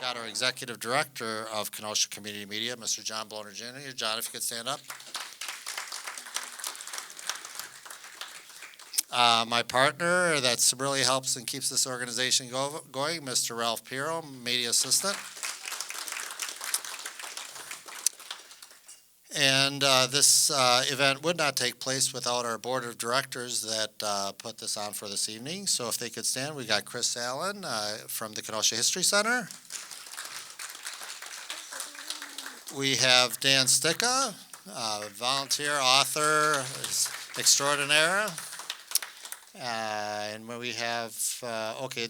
got our Executive Director of Kenosha Community Media, Mr. John Bloner Jr. John, if you could stand up. My partner that really helps and keeps this organization going, Mr. Ralph Piro, Media Assistant. And this event would not take place without our board of directors that put this on for this evening. So if they could stand, we got Chris Allen from the Kenosha History Center. We have Dan Sticka, volunteer, author extraordinaire. And when we have,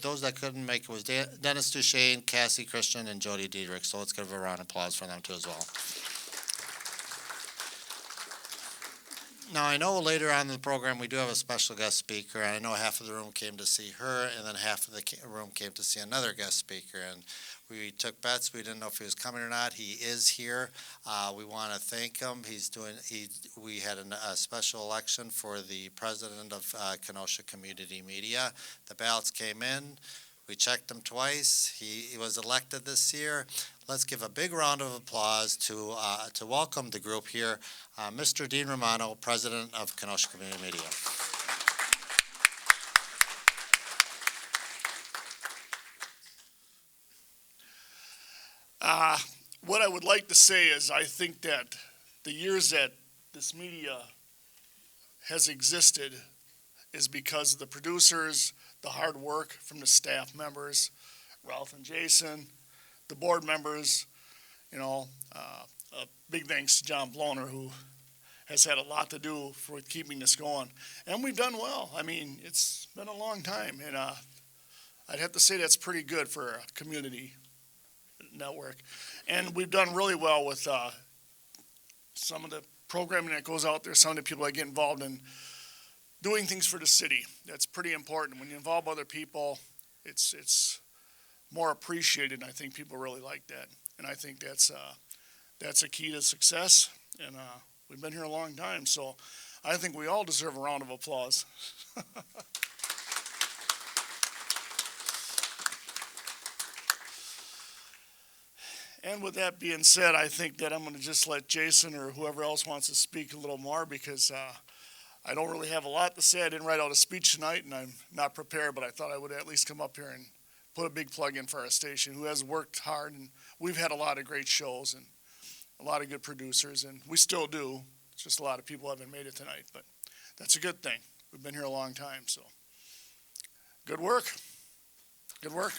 those that couldn't make it was Dennis Duchesne, Cassie Christian, and Jody Diedrich. So let's give a round of applause for them too as well. Now, I know later on in the program we do have a special guest speaker, and I know half of the room came to see her, and then half of the room came to see another guest speaker. And we took bets. We didn't know if he was coming or not. He is here. We want to thank him. We had a special election for the president of Kenosha Community Media. The ballots came in. We checked him twice. He was elected this year. Let's give a big round of applause to welcome the group here, Mr. Dean Romano, President of Kenosha Community Media. What I would like to say is I think that the years that this media has existed is because of the producers, the hard work from the staff members, Ralph and Jason, the board members, a big thanks to John Bloner, who has had a lot to do for keeping this going. And we've done well. I mean, it's been a long time, and I'd have to say that's pretty good for a community network. And we've done really well with some of the programming that goes out there, some of the people that get involved in doing things for the city. That's pretty important. When you involve other people, it's more appreciated, and I think people really like that. And I think that's a key to success, and we've been here a long time, so I think we all deserve a round of applause. And with that being said, I think that I'm going to just let Jason or whoever else wants to speak a little more, because I don't really have a lot to say. I didn't write out a speech tonight, and I'm not prepared, but I thought I would at least come up here and put a big plug in for our station, who has worked hard, and we've had a lot of great shows and a lot of good producers, and we still do. It's just a lot of people haven't made it tonight, but that's a good thing. We've been here a long time, so good work. Good work.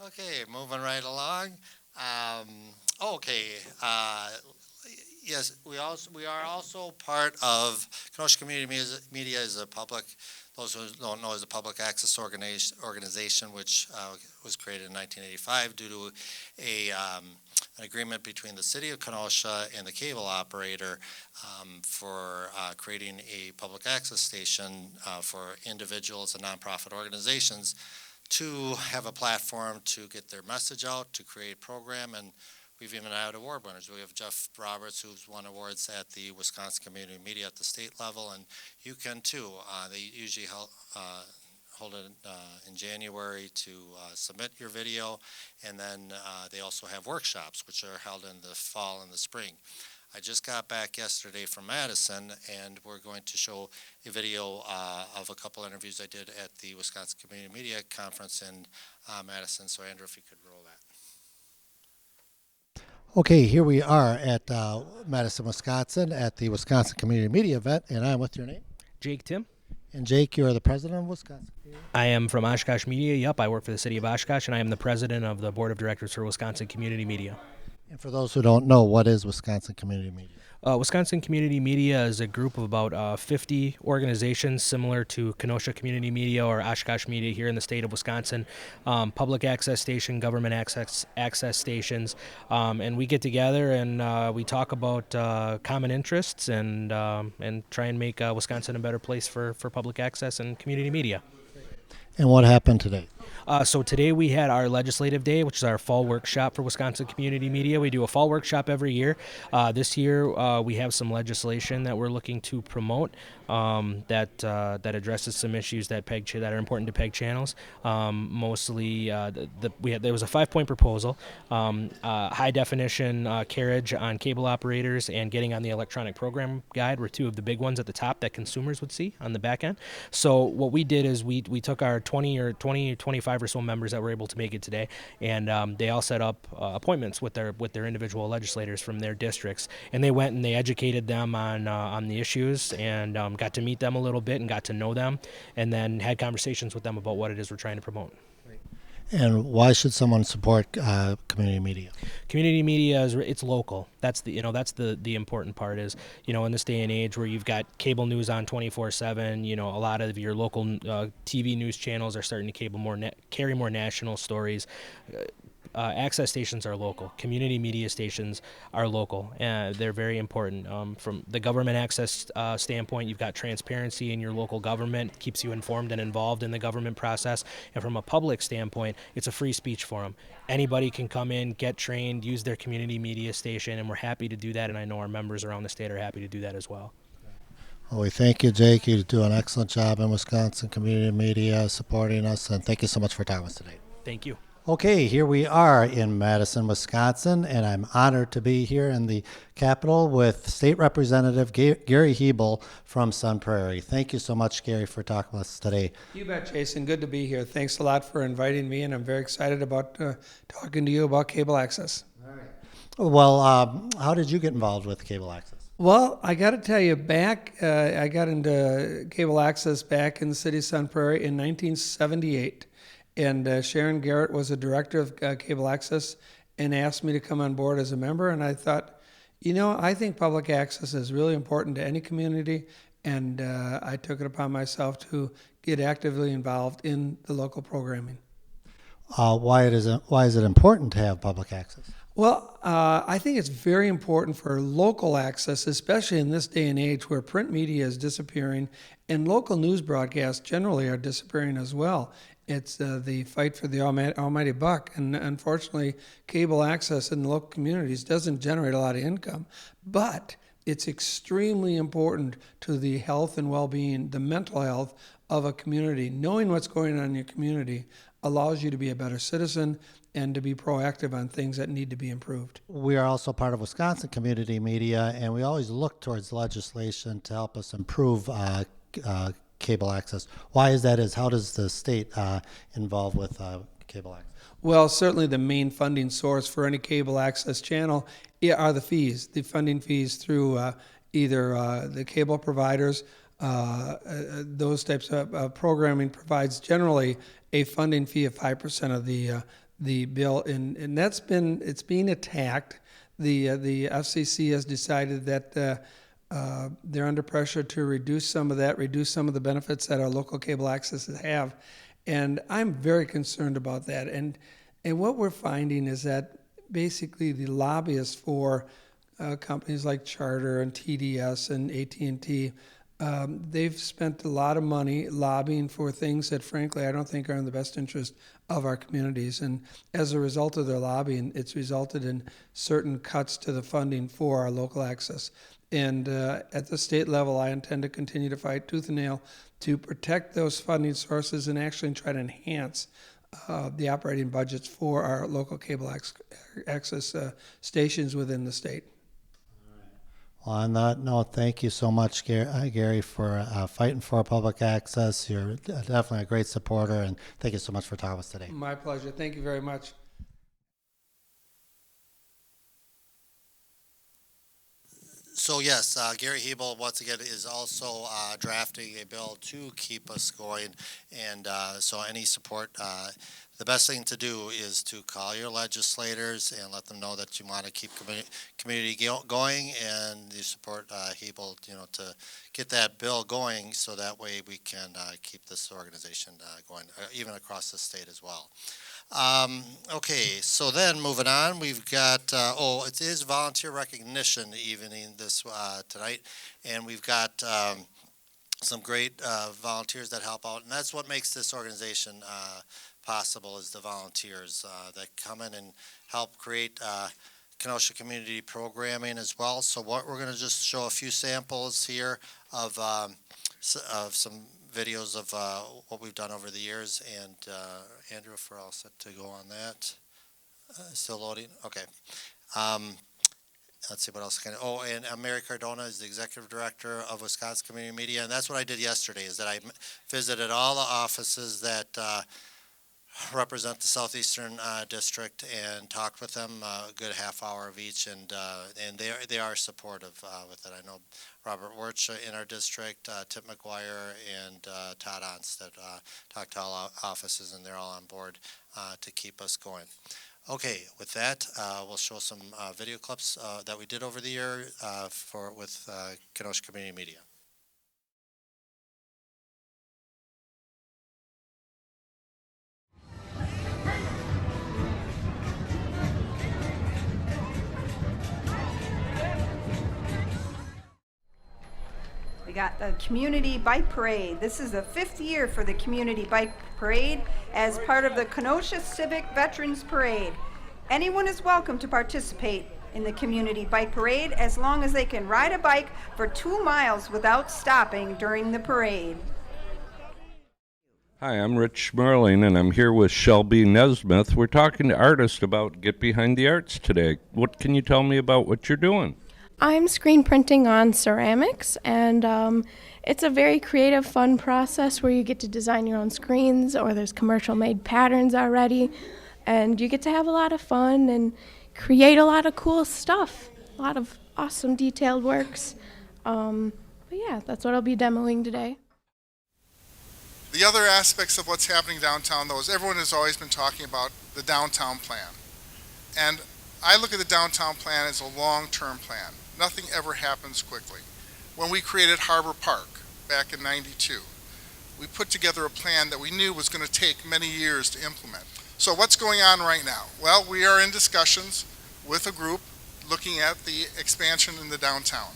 Okay, moving right along. Yes, we are also part of Kenosha Community Media is a public. Those who don't know, is a public access organization which was created in 1985 due to an agreement between the city of Kenosha and the cable operator for creating a public access station for individuals and nonprofit organizations to have a platform to get their message out, to create program, and we've even had award winners. We have Jeff Roberts, who's won awards at the Wisconsin Community Media at the state level, and you can too. They usually hold it in January to submit your video, and then they also have workshops, which are held in the fall and the spring. I just got back yesterday from Madison, and we're going to show a video of a couple interviews I did at the Wisconsin Community Media Conference in Madison. So, Andrew, if you could roll that. Okay, here we are at Madison, Wisconsin, at the Wisconsin Community Media event, and I'm with your name? Jake Tim. And Jake, you are the president of Wisconsin Community? I am from Oshkosh Media. Yep, I work for the city of Oshkosh, and I am the president of the board of directors for Wisconsin Community Media. And for those who don't know, what is Wisconsin Community Media? Wisconsin Community Media is a group of about 50 organizations similar to Kenosha Community Media or Oshkosh Media here in the state of Wisconsin. Public access station, government access stations, and we get together and we talk about common interests and try and make Wisconsin a better place for public access and community media. And what happened today? So today we had our legislative day, which is our fall workshop for Wisconsin Community Media. We do a fall workshop every year. This year we have some legislation that we're looking to promote that addresses some issues that that are important to PEG channels. Mostly, there was a 5-point proposal: high definition carriage on cable operators and getting on the electronic program guide were two of the big ones at the top that consumers would see on the back end. So what we did is we took our 25 or so members that were able to make it today, and they all set up appointments with their individual legislators from their districts, and they went and they educated them on the issues and got to meet them a little bit and got to know them, and then had conversations with them about what it is we're trying to promote. And why should someone support community media? Community media it's local. That's the important part is, in this day and age where you've got cable news on 24/7, a lot of your local TV news channels are starting to carry more national stories. Access stations are local. Community media stations are local. They're very important. From the government access standpoint, you've got transparency in your local government, keeps you informed and involved in the government process. And from a public standpoint, it's a free speech forum. Anybody can come in, get trained, use their community media station, and we're happy to do that. And I know our members around the state are happy to do that as well. Well, we thank you, Jake. You do an excellent job in Wisconsin community media supporting us, and thank you so much for talking with us today. Thank you. Okay, here we are in Madison, Wisconsin, and I'm honored to be here in the Capitol with State Representative Gary Hebel from Sun Prairie. Thank you so much, Gary, for talking with us today. You bet, Jason. Good to be here. Thanks a lot for inviting me, and I'm very excited about talking to you about cable access. All right. Well, how did you get involved with cable access? Well, I got to tell you, I got into cable access back in the city of Sun Prairie in 1978. And Sharon Garrett was the director of cable access and asked me to come on board as a member. And I thought, I think public access is really important to any community. And I took it upon myself to get actively involved in the local programming. Why is it important to have public access? Well, I think it's very important for local access, especially in this day and age where print media is disappearing and local news broadcasts generally are disappearing as well. It's the fight for the almighty buck, and unfortunately, cable access in the local communities doesn't generate a lot of income, but it's extremely important to the health and well-being, the mental health of a community. Knowing what's going on in your community allows you to be a better citizen and to be proactive on things that need to be improved. We are also part of Wisconsin Community Media, and we always look towards legislation to help us improve cable access. Why is that? How does the state involve with cable access? Well, certainly the main funding source for any cable access channel are the fees, the funding fees through either the cable providers. Those types of programming provides generally a funding fee of 5% of the bill, and it's being attacked. The FCC has decided that they're under pressure to reduce some of the benefits that our local cable accesses have. And I'm very concerned about that. And what we're finding is that basically the lobbyists for companies like Charter and TDS and AT&T, they've spent a lot of money lobbying for things that, frankly, I don't think are in the best interest of our communities. And as a result of their lobbying, it's resulted in certain cuts to the funding for our local access. And at the state level, I intend to continue to fight tooth and nail to protect those funding sources and actually try to enhance the operating budgets for our local cable access stations within the state. Well, on that note, thank you so much, Gary, for fighting for public access. You're definitely a great supporter, and thank you so much for talking with us today. My pleasure. Thank you very much. So yes, Gary Hebel once again is also drafting a bill to keep us going, and so any support. The best thing to do is to call your legislators and let them know that you want to keep community going, and you support Hebel, to get that bill going, so that way we can keep this organization going, even across the state as well. Okay, so then moving on, we've got, it is volunteer recognition evening this tonight, and we've got some great volunteers that help out, and that's what makes this organization possible is the volunteers that come in and help create Kenosha community programming as well. So what we're going to just show a few samples here of some videos of what we've done over the years. And Andrew, if we're all set to go on that. Still loading? Okay. Let's see what else can. Oh, and Mary Cardona is the executive director of Wisconsin Community Media, and that's what I did yesterday. Is that I visited all the offices that represent the southeastern district and talked with them a good half hour of each, and they are supportive with it. I know Robert Wirch in our district, Tip McGuire, and Todd Onst that talked to all offices, and they're all on board to keep us going. Okay, with that, we'll show some video clips that we did over the year with Kenosha Community Media. We got the Community Bike Parade. This is the 5th year for the Community Bike Parade as part of the Kenosha Civic Veterans Parade. Anyone is welcome to participate in the Community Bike Parade as long as they can ride a bike for 2 miles without stopping during the parade. Hi, I'm Rich Schmerling, and I'm here with Shelby Nesmith. We're talking to artists about Get Behind the Arts today. What can you tell me about what you're doing? I'm screen printing on ceramics, and it's a very creative, fun process where you get to design your own screens, or there's commercial-made patterns already, and you get to have a lot of fun and create a lot of cool stuff, a lot of awesome detailed works. But yeah, that's what I'll be demoing today. The other aspects of what's happening downtown, though, is everyone has always been talking about the downtown plan. And I look at the downtown plan as a long-term plan. Nothing ever happens quickly. When we created Harbor Park back in '92, we put together a plan that we knew was going to take many years to implement. So what's going on right now? Well, we are in discussions with a group looking at the expansion in the downtown.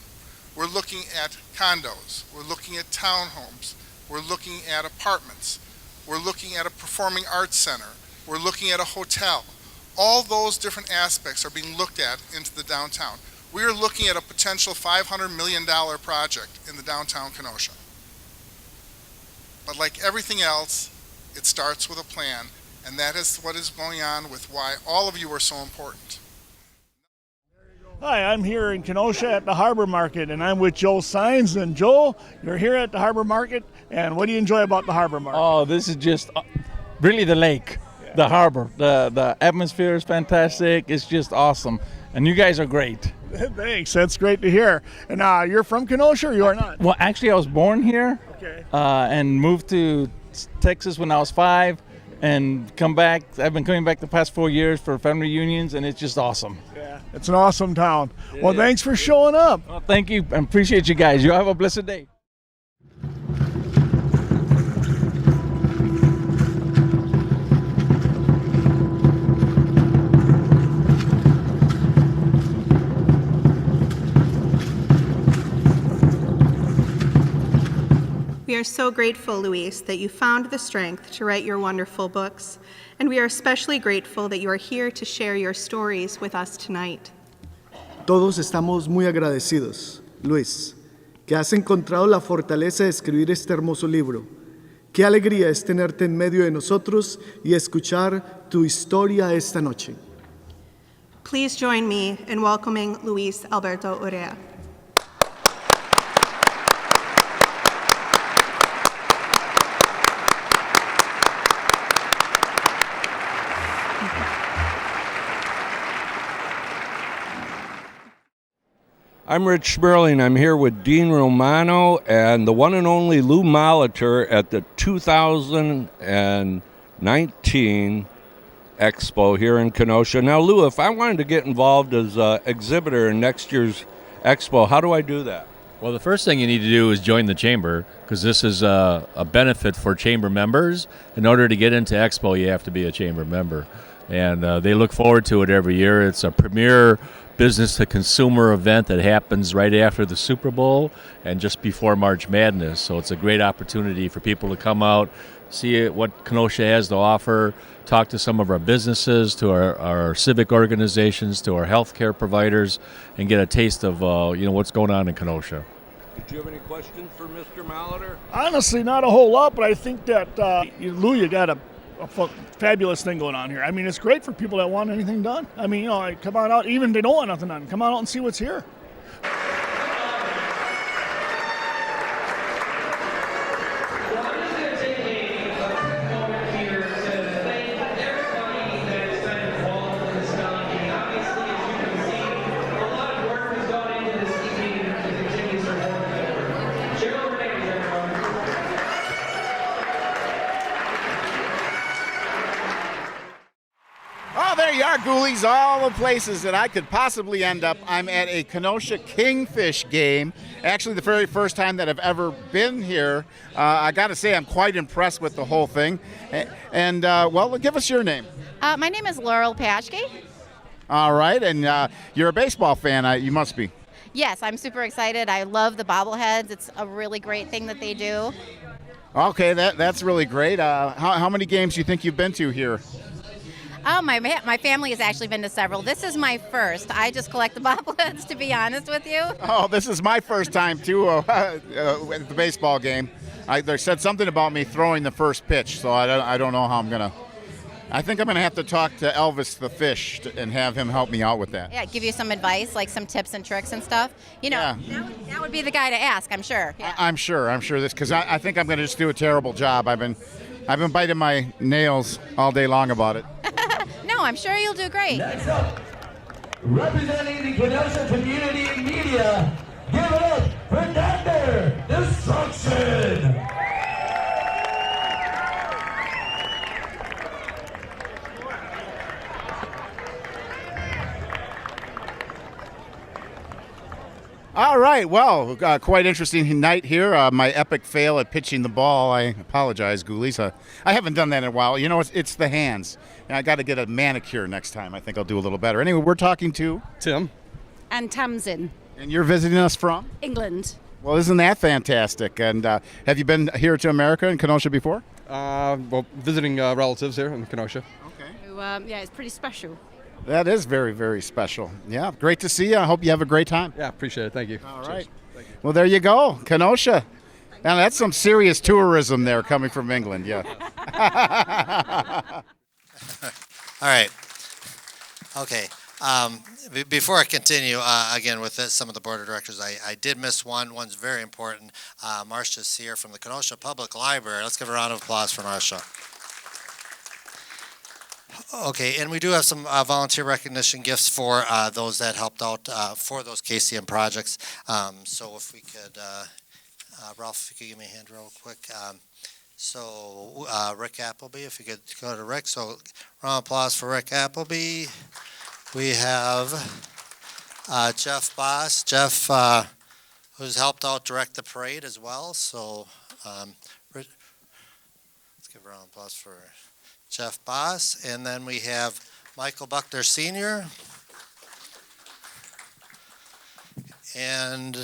We're looking at condos. We're looking at townhomes. We're looking at apartments. We're looking at a performing arts center. We're looking at a hotel. All those different aspects are being looked at into the downtown. We are looking at a potential $500 million project in the downtown Kenosha. But like everything else, it starts with a plan, and that is what is going on with why all of you are so important. Hi, I'm here in Kenosha at the Harbor Market, and I'm with Joe Sines. And Joel, you're here at the Harbor Market, and what do you enjoy about the Harbor Market? Oh, this is just really the lake, the harbor. The atmosphere is fantastic. It's just awesome, and you guys are great. Thanks, that's great to hear. And you're from Kenosha, or you are not? Well, actually, I was born here, Okay. and moved to Texas when I was 5, and come back. I've been coming back the past 4 years for family reunions, and it's just awesome. Yeah, it's an awesome town. Well, thanks for showing up. Well, thank you, and appreciate you guys. You have a blessed day. We are so grateful, Luis, that you found the strength to write your wonderful books, and we are especially grateful that you are here to share your stories with us tonight. Todos estamos muy agradecidos, Luis, que has encontrado la fortaleza de escribir este hermoso libro. Qué alegría es tenerte en medio de nosotros y escuchar tu historia esta noche. Please join me in welcoming Luis Alberto Urrea. I'm Rich Schmerling. I'm here with Dean Romano and the one and only Lou Molitor at the 2019 Expo here in Kenosha. Now, Lou, if I wanted to get involved as an exhibitor in next year's Expo, how do I do that? Well, the first thing you need to do is join the chamber, because this is a benefit for chamber members. In order to get into Expo, you have to be a chamber member. And they look forward to it every year. It's a premier business-to-consumer event that happens right after the Super Bowl and just before March Madness. So it's a great opportunity for people to come out, see what Kenosha has to offer, talk to some of our businesses, to our civic organizations, to our healthcare providers, and get a taste of what's going on in Kenosha. Did you have any questions for Mr. Molitor? Honestly, not a whole lot, but I think that Lou, you got a fabulous thing going on here. I mean, it's great for people that want anything done. I mean, like, come on out, even if they don't want nothing done, come on out and see what's here. There you are, ghoulies, all the places that I could possibly end up. I'm at a Kenosha Kingfish game. Actually, the very first time that I've ever been here. I got to say, I'm quite impressed with the whole thing. And, well, give us your name. My name is Laurel Paschke. All right, and you're a baseball fan, you must be. Yes, I'm super excited. I love the bobbleheads. It's a really great thing that they do. Okay, that's really great. How many games do you think you've been to here? Oh, my family has actually been to several. This is my first. I just collect the bobbleheads, to be honest with you. Oh, this is my first time, too, at the baseball game. They said something about me throwing the first pitch, so I don't know how I'm going to. I think I'm going to have to talk to Elvis the Fish and have him help me out with that. Yeah, give you some advice, like some tips and tricks and stuff. Yeah. That would be the guy to ask, I'm sure. Yeah. I'm sure this, because I think I'm going to just do a terrible job. I've been biting my nails all day long about it. No, I'm sure you'll do great. Next up, representing the Kenosha Community Media, give it up for Thunder Destruction. All right, well, quite interesting night here. My epic fail at pitching the ball. I apologize, ghoulies. I haven't done that in a while. You know, it's the hands. And I got to get a manicure next time. I think I'll do a little better. Anyway, we're talking to Tim and Tamsin. And you're visiting us from England. Well, isn't that fantastic? And have you been here to America in Kenosha before? Well, visiting relatives here in Kenosha. Okay. Yeah, it's pretty special. That is very, very special. Yeah, great to see you. I hope you have a great time. Yeah, appreciate it. Thank you. All right. Thank you. Well, there you go, Kenosha. Now, that's some serious tourism there coming from England, yeah. All right. Okay. Before I continue, again, with some of the board of directors, I did miss one. One's very important. Marcia's here from the Kenosha Public Library. Let's give a round of applause for Marcia. Okay, and we do have some volunteer recognition gifts for those that helped out for those KCM projects. So if we could, Ralph, if you could give me a hand real quick. So Rick Appleby, if you could go to Rick. So round of applause for Rick Appleby. We have Jeff Boss. Jeff, who's helped out direct the parade as well. So let's give a round of applause for Jeff Boss. And then we have Michael Buckner Sr. And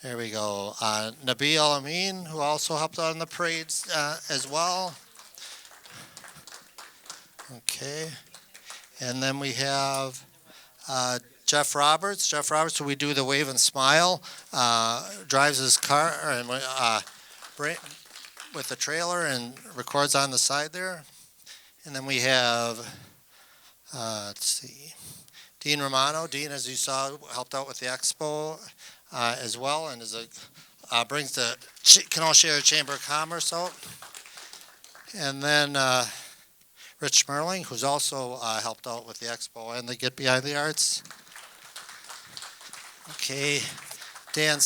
there we go. Nabil Amin, who also helped out in the parades as well. Okay. And then we have Jeff Roberts. Jeff Roberts, who we do the wave and smile, drives his car and with the trailer and records on the side there. And then we have, let's see, Dean Romano. Dean, as you saw, helped out with the expo as well, and brings the Kenosha Area Chamber of Commerce out. And then Rich Schmerling, who's also helped out with the expo and the Get Behind the Arts. Okay, Dan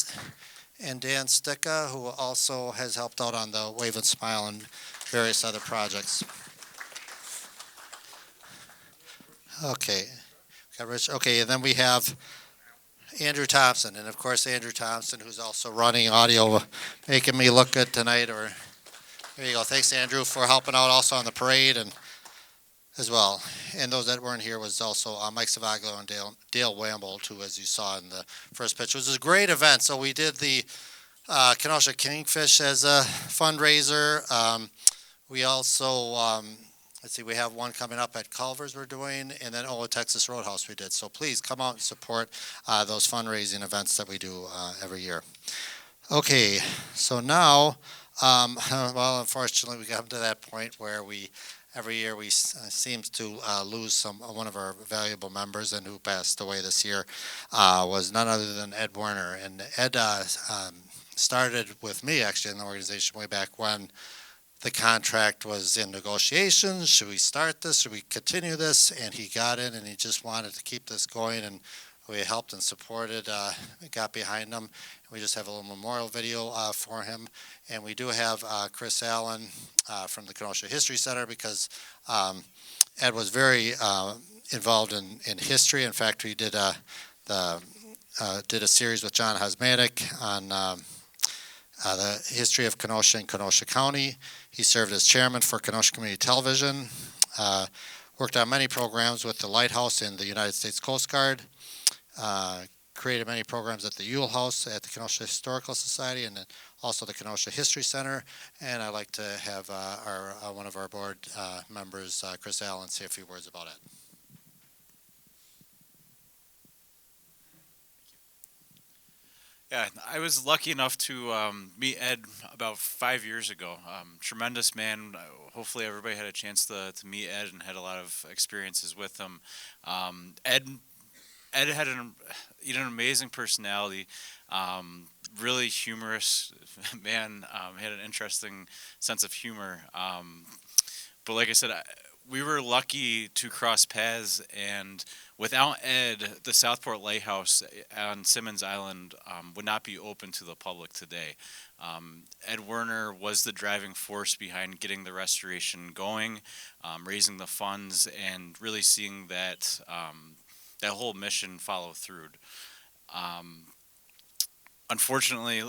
Sticka, who also has helped out on the Wave and Smile and various other projects. Okay, got Rich. Okay, and then we have Andrew Thompson, and of course Andrew Thompson, who's also running audio, making me look good tonight. Or there you go. Thanks, Andrew, for helping out also on the parade and as well. And those that weren't here was also Mike Savaglo and Dale Wambold, who, as you saw in the first picture, was a great event. So we did the Kenosha Kingfish as a fundraiser. We also, let's see, we have one coming up at Culver's we're doing, and then Texas Roadhouse we did. So please come out and support those fundraising events that we do every year. Okay, so now, well, unfortunately, we got to that point where every year we seem to lose one of our valuable members, and who passed away this year was none other than Ed Werner. And Ed started with me actually in the organization way back when the contract was in negotiations. Should we start this? Should we continue this? And he got in, and he just wanted to keep this going, and we helped and supported, got behind him. We just have a little memorial video for him. And we do have Chris Allen from the Kenosha History Center, because Ed was very involved in history. In fact, we did a series with John Hosmatic on the history of Kenosha and Kenosha County. He served as chairman for Kenosha Community Television, worked on many programs with the Lighthouse and the United States Coast Guard, created many programs at the Yule House at the Kenosha Historical Society, and then also the Kenosha History Center. And I'd like to have one of our board members, Chris Allen, say a few words about it. Yeah, I was lucky enough to meet Ed about 5 years ago. Tremendous man. Hopefully everybody had a chance to meet Ed and had a lot of experiences with him. Ed had an amazing personality, really humorous man. He had an interesting sense of humor. But like I said, we were lucky to cross paths, and without Ed, the Southport Lighthouse on Simmons Island would not be open to the public today. Ed Werner was the driving force behind getting the restoration going, raising the funds, and really seeing that that whole mission follow through. Unfortunately,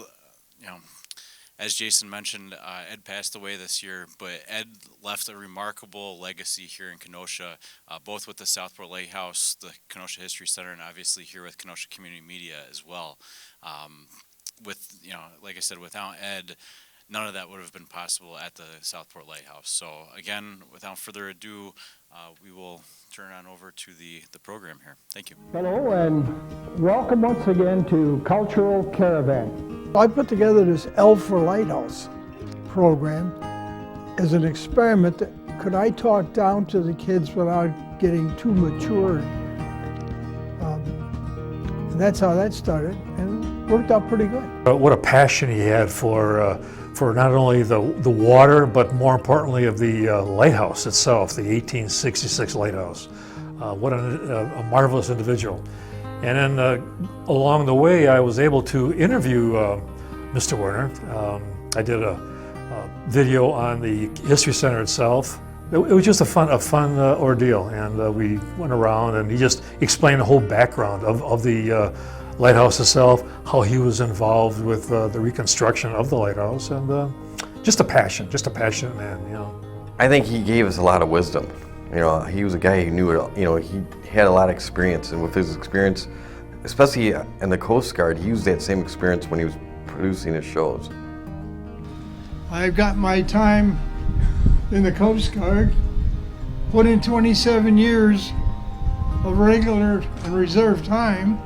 as Jason mentioned, Ed passed away this year, but Ed left a remarkable legacy here in Kenosha, both with the Southport Lighthouse, the Kenosha History Center, and obviously here with Kenosha Community Media as well. Like I said, without Ed, none of that would have been possible at the Southport Lighthouse. So again, without further ado, we will turn on over to the program here. Thank you. Hello, and welcome once again to Cultural Caravan. I put together this L for Lighthouse program as an experiment. Could I talk down to the kids without getting too mature? And that's how that started, and it worked out pretty good. What a passion he had for not only the water, but more importantly of the lighthouse itself, the 1866 lighthouse. What a marvelous individual. And then along the way, I was able to interview Mr. Werner. I did a video on the History Center itself. It was just a fun ordeal, and we went around, and he just explained the whole background of the lighthouse itself, how he was involved with the reconstruction of the lighthouse, and just a passionate man, I think he gave us a lot of wisdom. He was a guy who knew it. He had a lot of experience, and with his experience, especially in the Coast Guard, he used that same experience when he was producing his shows. I've got my time in the Coast Guard, put in 27 years of regular and reserve time.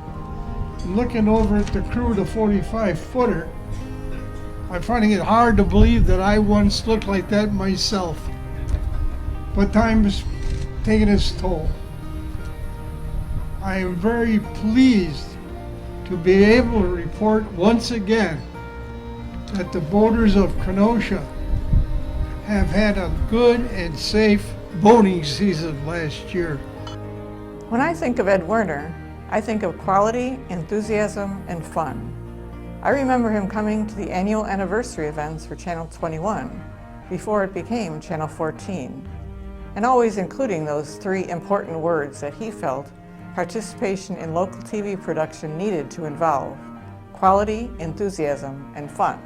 And looking over at the crew, the 45-footer, I'm finding it hard to believe that I once looked like that myself. But time is taking its toll. I am very pleased to be able to report once again that the boaters of Kenosha have had a good and safe boating season last year. When I think of Ed Werner, I think of quality, enthusiasm, and fun. I remember him coming to the annual anniversary events for Channel 21 before it became Channel 14, and always including those three important words that he felt participation in local TV production needed to involve: quality, enthusiasm, and fun.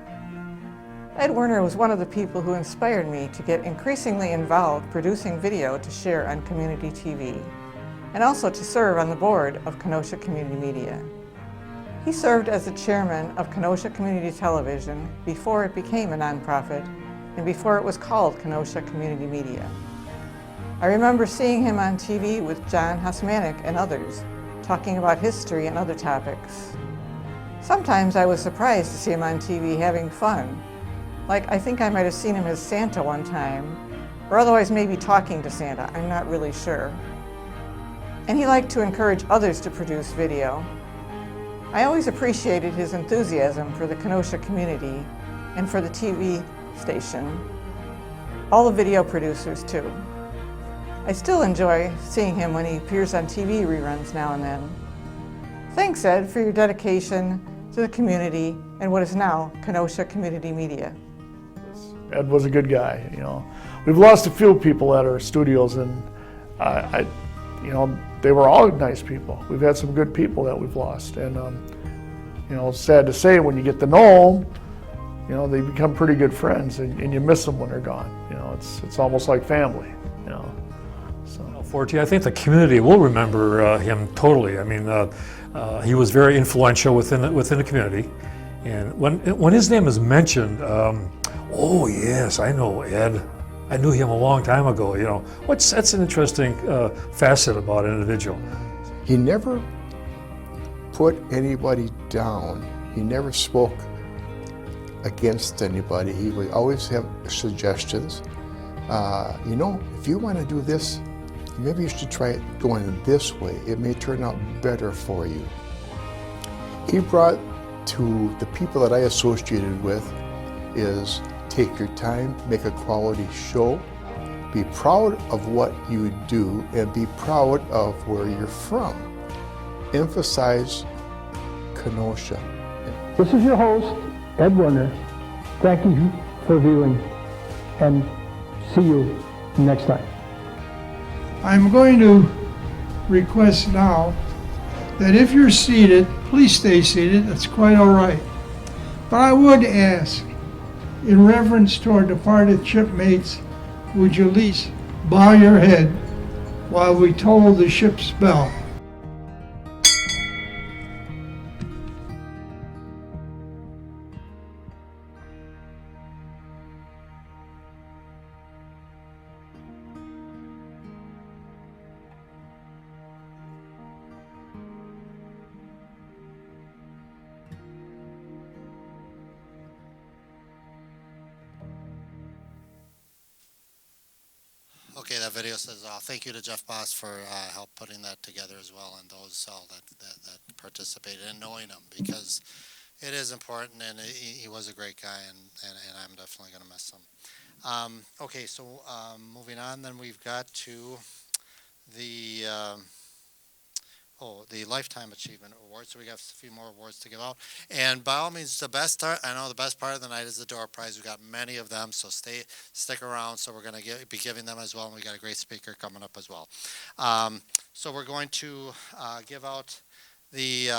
Ed Werner was one of the people who inspired me to get increasingly involved producing video to share on community TV, and also to serve on the board of Kenosha Community Media. He served as the chairman of Kenosha Community Television before it became a nonprofit and before it was called Kenosha Community Media. I remember seeing him on TV with John Hosmanic and others, talking about history and other topics. Sometimes I was surprised to see him on TV having fun. Like, I think I might have seen him as Santa one time, or otherwise maybe talking to Santa, I'm not really sure. And he liked to encourage others to produce video. I always appreciated his enthusiasm for the Kenosha community and for the TV station. All the video producers too. I still enjoy seeing him when he appears on TV reruns now and then. Thanks, Ed, for your dedication to the community and what is now Kenosha Community Media. Ed was a good guy, you know. We've lost a few people at our studios, and you know, they were all nice people. We've had some good people that we've lost, and you know, it's sad to say when you get to know them, you know, they become pretty good friends, and you miss them when they're gone. You know, it's almost like family, you know. So. Forte, I think the community will remember him totally. I mean, he was very influential within the community, and when his name is mentioned, oh yes, I know Ed. I knew him a long time ago. You know, that's an interesting facet about an individual. He never put anybody down. He never spoke against anybody. He would always have suggestions. You know, if you want to do this, maybe you should try it going this way. It may turn out better for you. He brought to the people that I associated with is take your time, make a quality show, be proud of what you do, and be proud of where you're from. Emphasize Kenosha. This is your host, Ed Werner. Thank you for viewing, and see you next time. I'm going to request now that if you're seated, please stay seated. That's quite all right. But I would ask, in reverence to our departed shipmates, would you at least bow your head while we toll the ship's bell? Okay, that video says, thank you to Jeff Boss for help putting that together as well, and those all that participated and knowing him, because it is important, and he was a great guy, and I'm definitely going to miss him. Okay, so moving on, then we've got to the the Lifetime Achievement Award. So we got a few more awards to give out. And by all means, the best part of the night is the door prize. We've got many of them, so stick around. So we're going to be giving them as well, and we got a great speaker coming up as well. So we're going to give out the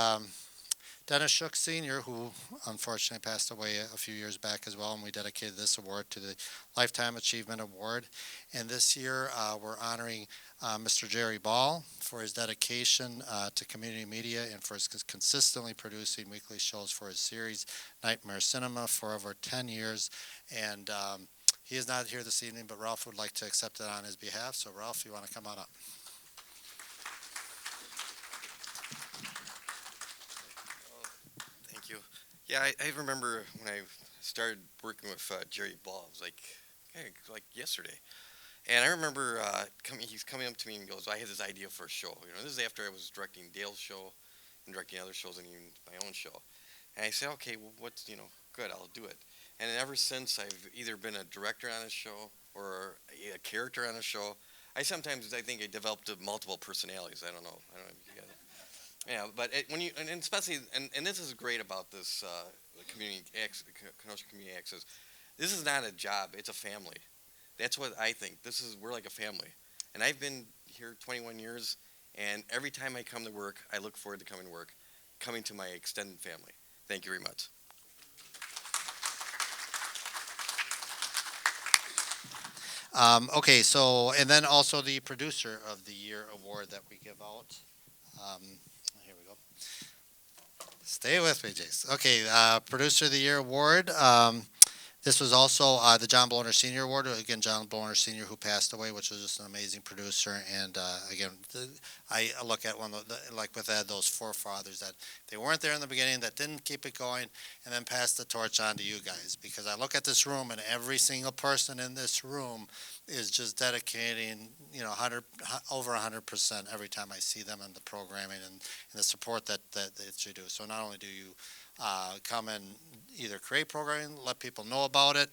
Dennis Shook Sr., who unfortunately passed away a few years back as well, and we dedicated this award to the Lifetime Achievement Award. And this year we're honoring Mr. Jerry Ball for his dedication to community media and for his consistently producing weekly shows for his series Nightmare Cinema for over 10 years. And he is not here this evening, but Ralph would like to accept it on his behalf. So Ralph, you want to come on up? Thank you. Yeah, I remember when I started working with Jerry Ball. It was like yesterday. And I remember he's coming up to me and goes, I had this idea for a show. You know, this is after I was directing Dale's show and directing other shows and even my own show. And I said, okay, well, good, I'll do it. And ever since, I've either been a director on a show or a character on a show. I think I developed multiple personalities. I don't know if you got it. Yeah, but especially this is great about this Kenosha Community Access. This is not a job; it's a family. That's what I think. We're like a family, and I've been here 21 years. And every time I come to work, I look forward to coming to work, coming to my extended family. Thank you very much. Okay, so and then also the Producer of the Year award that we give out. Here we go. Stay with me, Jason. Okay, Producer of the Year award. This was also the John Bloner Senior Award. Again, John Bloner Senior, who passed away, which was just an amazing producer. And again, I look at one of like with Ed, those forefathers that they weren't there in the beginning, that didn't keep it going, and then passed the torch on to you guys. Because I look at this room, and every single person in this room is just dedicating, over 100% every time I see them in the programming and the support that you do. So not only do you come and either create programming, let people know about it,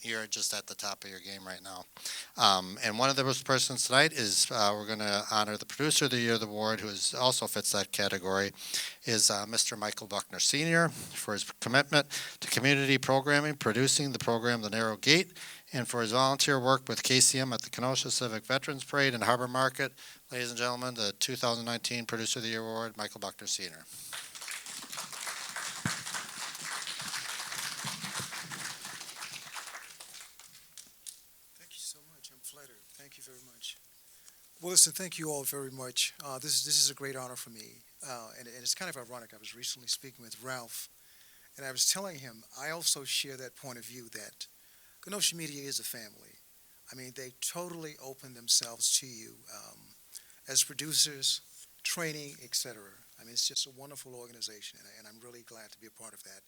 you're just at the top of your game right now. And one of those persons tonight is we're going to honor the Producer of the Year award, who also fits that category, is Mr. Michael Buckner Sr. for his commitment to community programming, producing the program The Narrow Gate, and for his volunteer work with KCM at the Kenosha Civic Veterans Parade and Harbor Market. Ladies and gentlemen, the 2019 Producer of the Year award, Michael Buckner Sr. Thank you so much. I'm flattered. Thank you very much. Well, listen, thank you all very much. This is a great honor for me, and it's kind of ironic. I was recently speaking with Ralph, and I was telling him I also share that point of view that Kenosha Media is a family. I mean, they totally open themselves to you as producers, training, etc. I mean, it's just a wonderful organization, and I'm really glad to be a part of that.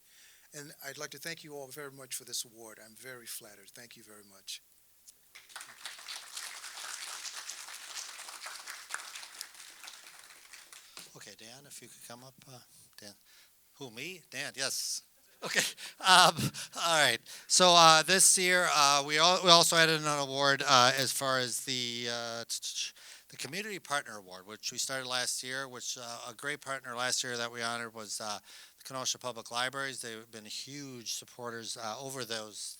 And I'd like to thank you all very much for this award. I'm very flattered. Thank you very much. Okay, Dan, if you could come up. Dan. Who, me? Dan, yes. Okay. All right. So this year, we also added an award as far as the Community Partner Award, which we started last year, which a great partner last year that we honored was the Kenosha Public Libraries. They've been huge supporters over those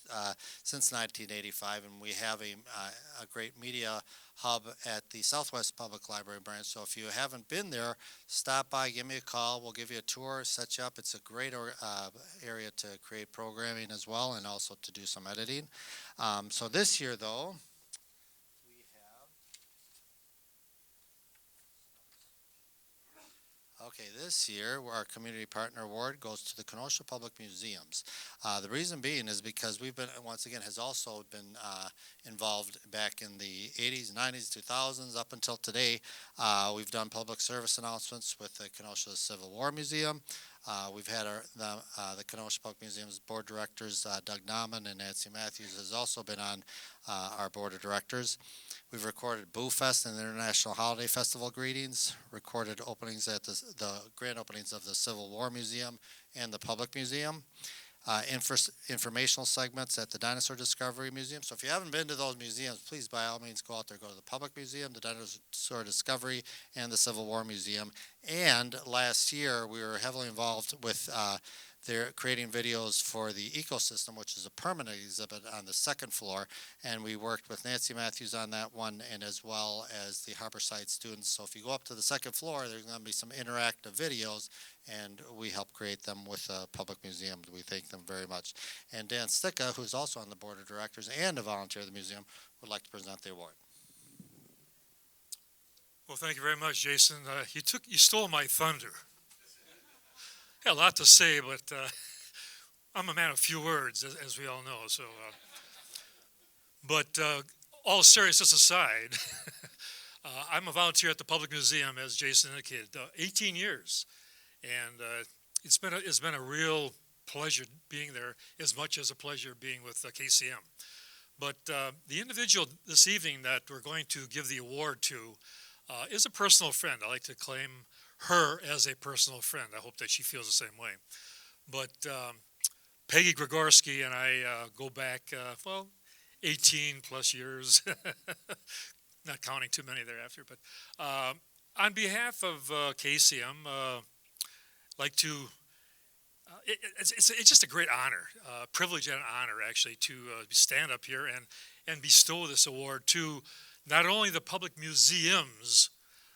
since 1985, and we have a great media hub at the Southwest Public Library branch. So if you haven't been there, stop by, give me a call. We'll give you a tour, set you up. It's a great area to create programming as well, and also to do some editing. So this year, though, okay, this year, our Community Partner Award goes to the Kenosha Public Museums. The reason being is because we've been, once again, has also been involved back in the 80s, 90s, 2000s, up until today. We've done public service announcements with the Kenosha Civil War Museum. We've had the Kenosha Public Museum's board directors, Doug Nauman and Nancy Matthews, has also been on our board of directors. We've recorded Boo Fest and the International Holiday Festival greetings, recorded openings at the grand openings of the Civil War Museum and the Public Museum, informational segments at the Dinosaur Discovery Museum. So if you haven't been to those museums, please by all means go out there, go to the Public Museum, the Dinosaur Discovery, and the Civil War Museum. And last year, we were heavily involved with they're creating videos for the ecosystem, which is a permanent exhibit on the second floor, and we worked with Nancy Matthews on that one, and as well as the Harborside students. So if you go up to the second floor, there's going to be some interactive videos, and we help create them with the Public Museum. We thank them very much. And Dan Sticka, who's also on the board of directors and a volunteer at the museum, would like to present the award. Well, thank you very much, Jason. You stole my thunder. Got a lot to say, but I'm a man of few words, as we all know. So, but all seriousness aside, I'm a volunteer at the Public Museum, as Jason indicated, 18 years, and it's been a real pleasure being there, as much as a pleasure being with KCM. But the individual this evening that we're going to give the award to is a personal friend. I like to claim her as a personal friend. I hope that she feels the same way. But Peggy Grigorski and I go back, 18 plus years, not counting too many thereafter. But on behalf of KCM, like to, it's just a great honor, privilege and honor actually to stand up here and bestow this award to not only the public museums,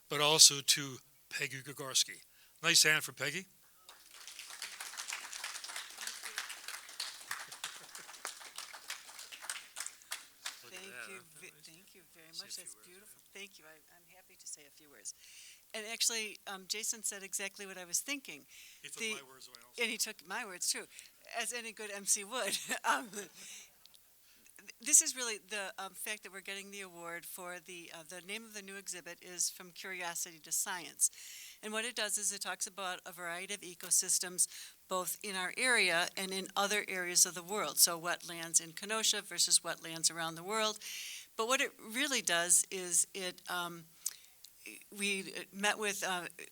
but also to Peggy Grigorski. Nice hand for Peggy. Thank you very much. That's beautiful. Thank you. I'm happy to say a few words. And actually, Jason said exactly what I was thinking. He took my words away also. And he took my words, too, as any good MC would. This is really the fact that we're getting the award for the name of the new exhibit is From Curiosity to Science. And what it does is it talks about a variety of ecosystems, both in our area and in other areas of the world. So wetlands in Kenosha versus wetlands around the world. But what it really does is we met with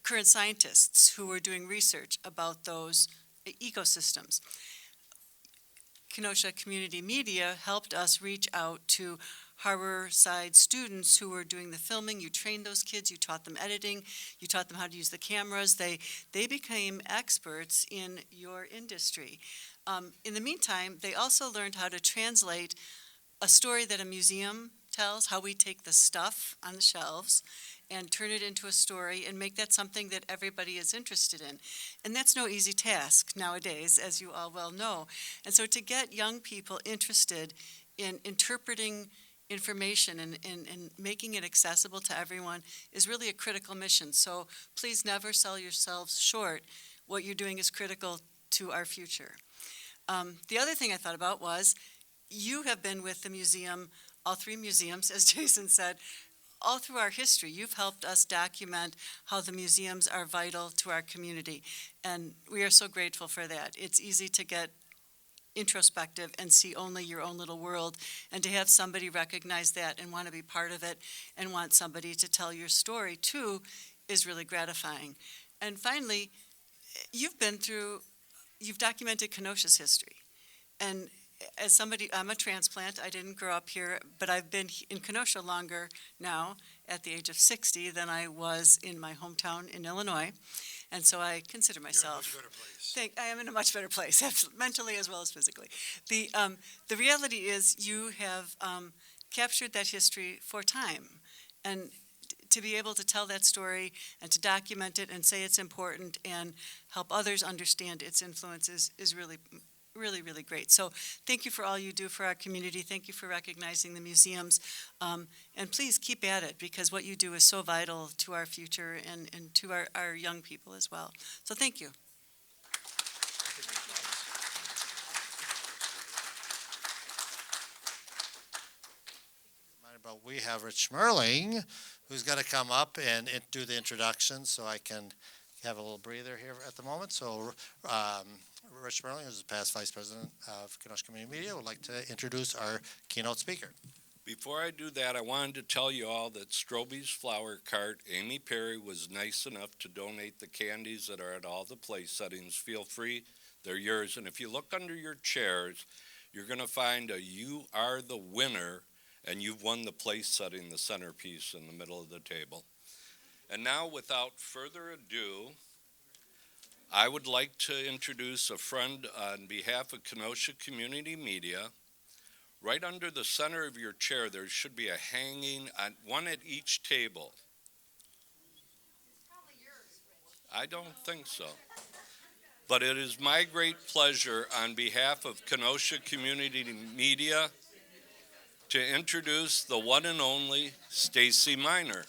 current scientists who were doing research about those ecosystems. Kenosha Community Media helped us reach out to Harborside students who were doing the filming. You trained those kids, you taught them editing, you taught them how to use the cameras. They became experts in your industry. In the meantime, they also learned how to translate a story that a museum tells, how we take the stuff on the shelves and turn it into a story and make that something that everybody is interested in. And that's no easy task nowadays, as you all well know. And so to get young people interested in interpreting information and making it accessible to everyone is really a critical mission. So please never sell yourselves short. What you're doing is critical to our future. The other thing I thought about was you have been with the museum, all three museums, as Jason said, all through our history. You've helped us document how the museums are vital to our community, and we are so grateful for that. It's easy to get introspective and see only your own little world, and to have somebody recognize that and want to be part of it and want somebody to tell your story too is really gratifying. And finally, you've documented Kenosha's history. And as somebody, I'm a transplant. I didn't grow up here, but I've been in Kenosha longer now at the age of 60 than I was in my hometown in Illinois. And so I consider myself. You're in a much better place. I am in a much better place, mentally as well as physically. The reality is you have captured that history for time. And to be able to tell that story and to document it and say it's important and help others understand its influences is really, really, really great. So thank you for all you do for our community. Thank you for recognizing the museums. And please keep at it, because what you do is so vital to our future and to our young people as well. So thank you. But we have Rich Merling, who's going to come up and do the introduction, so I can have a little breather here at the moment. So Rich Merling, who's the past Vice President of Kenosha Community Media, would like to introduce our keynote speaker. Before I do that, I wanted to tell you all that Stroby's Flower Cart, Amy Perry, was nice enough to donate the candies that are at all the place settings. Feel free, they're yours. And if you look under your chairs, you're going to find a "You Are the Winner," and you've won the place setting, the centerpiece in the middle of the table. And now, without further ado, I would like to introduce a friend on behalf of Kenosha Community Media. Right under the center of your chair, there should be a hanging, one at each table. I don't think so. But it is my great pleasure on behalf of Kenosha Community Media to introduce the one and only Stacey Miner.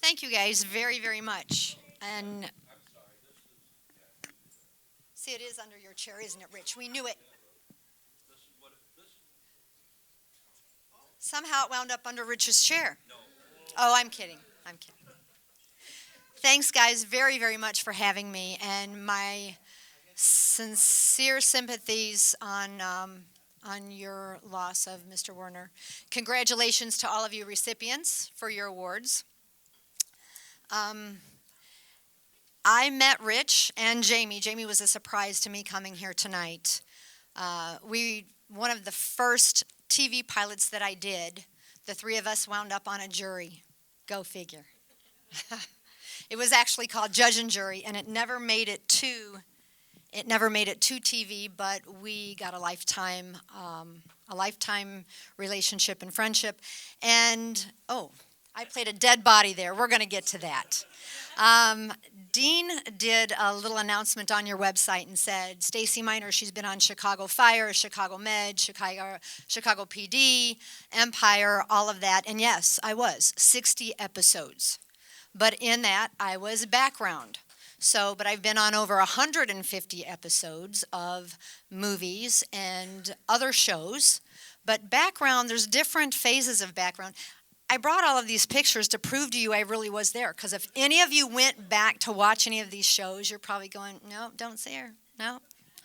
Thank you guys very, very much. And see, it is under your chair, isn't it, Rich? We knew it. Somehow it wound up under Rich's chair. Oh, I'm kidding. I'm kidding. Thanks, guys, very, very much for having me, and my sincere sympathies on your loss of Mr. Werner. Congratulations to all of you recipients for your awards. I met Rich and Jamie. Jamie was a surprise to me coming here tonight. One of the first TV pilots that I did, the three of us wound up on a jury. Go figure. It was actually called Judge and Jury, and it never made it to TV, but we got a lifetime relationship and friendship. And I played a dead body there. We're going to get to that. Dean did a little announcement on your website and said, Stacey Miner, she's been on Chicago Fire, Chicago Med, Chicago PD, Empire, all of that. And yes, I was, 60 episodes. But in that, I was background. So, but I've been on over 150 episodes of movies and other shows. But background, there's different phases of background. I brought all of these pictures to prove to you I really was there. Because if any of you went back to watch any of these shows, you're probably going, no, don't see her. No,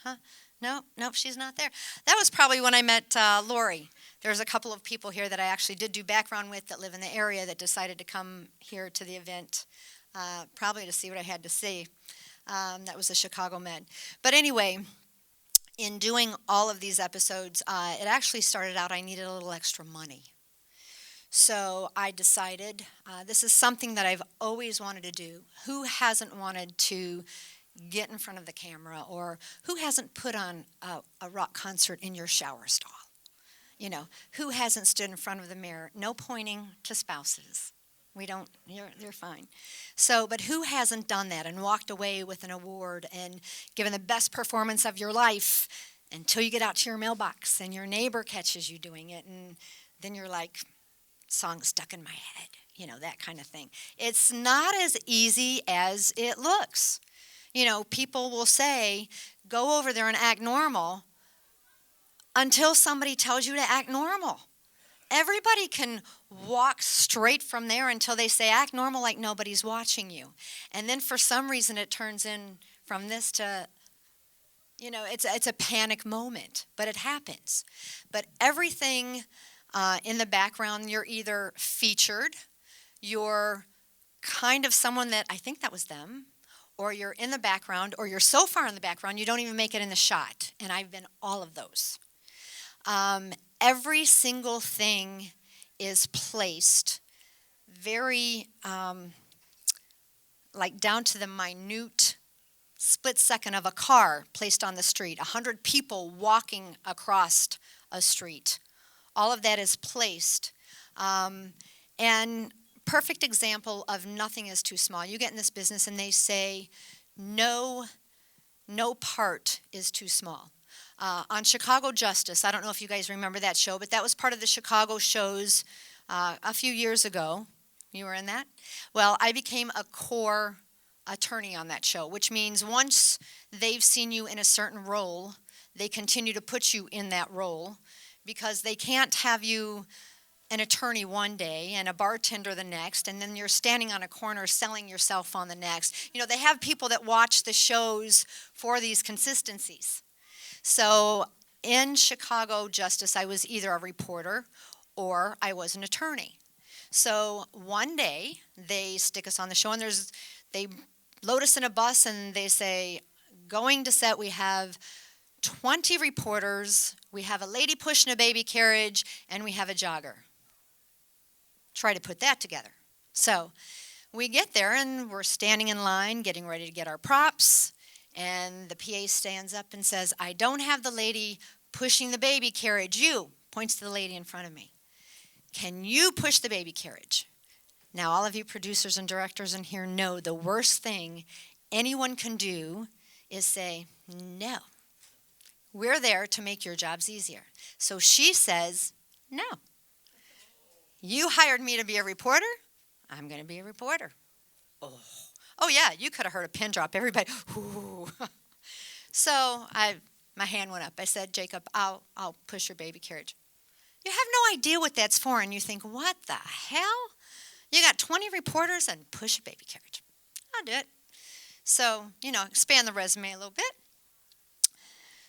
huh? No, nope, she's not there. That was probably when I met Lori. There's a couple of people here that I actually did do background with that live in the area that decided to come here to the event, probably to see what I had to see. That was the Chicago Med. But anyway, in doing all of these episodes, it actually started out I needed a little extra money. So I decided this is something that I've always wanted to do. Who hasn't wanted to get in front of the camera, or who hasn't put on a rock concert in your shower stall? You know, who hasn't stood in front of the mirror? No pointing to spouses. We don't, you're fine. So, but who hasn't done that and walked away with an award and given the best performance of your life until you get out to your mailbox and your neighbor catches you doing it, and then you're like, song stuck in my head, you know, that kind of thing. It's not as easy as it looks. You know, people will say, go over there and act normal until somebody tells you to act normal. Everybody can walk straight from there until they say, act normal like nobody's watching you. And then for some reason it turns in from this to, you know, it's a panic moment, but it happens. But everything in the background, you're either featured, you're kind of someone that, I think that was them, or you're in the background, or you're so far in the background you don't even make it in the shot. And I've been all of those. Every single thing is placed very, like down to the minute split second of a car placed on the street, 100 people walking across a street. All of that is placed. And perfect example of nothing is too small. You get in this business and they say, no part is too small. On Chicago Justice, I don't know if you guys remember that show, but that was part of the Chicago shows a few years ago. You were in that? Well, I became a core attorney on that show, which means once they've seen you in a certain role, they continue to put you in that role, because they can't have you an attorney one day and a bartender the next, and then you're standing on a corner selling yourself on the next. You know, they have people that watch the shows for these consistencies. So in Chicago Justice, I was either a reporter or I was an attorney. So one day they stick us on the show, and they load us in a bus and they say, going to set, we have 20 reporters, we have a lady pushing a baby carriage, and we have a jogger. Try to put that together. So we get there and we're standing in line getting ready to get our props, and the PA stands up and says, I don't have the lady pushing the baby carriage. You, points to the lady in front of me. Can you push the baby carriage? Now all of you producers and directors in here know the worst thing anyone can do is say, no. We're there to make your jobs easier. So she says, no. You hired me to be a reporter? I'm going to be a reporter. Oh yeah, you could have heard a pin drop. Everybody, ooh. So my hand went up. I said, Jacob, I'll push your baby carriage. You have no idea what that's for, and you think, what the hell? You got 20 reporters and push a baby carriage. I'll do it. So, you know, expand the resume a little bit.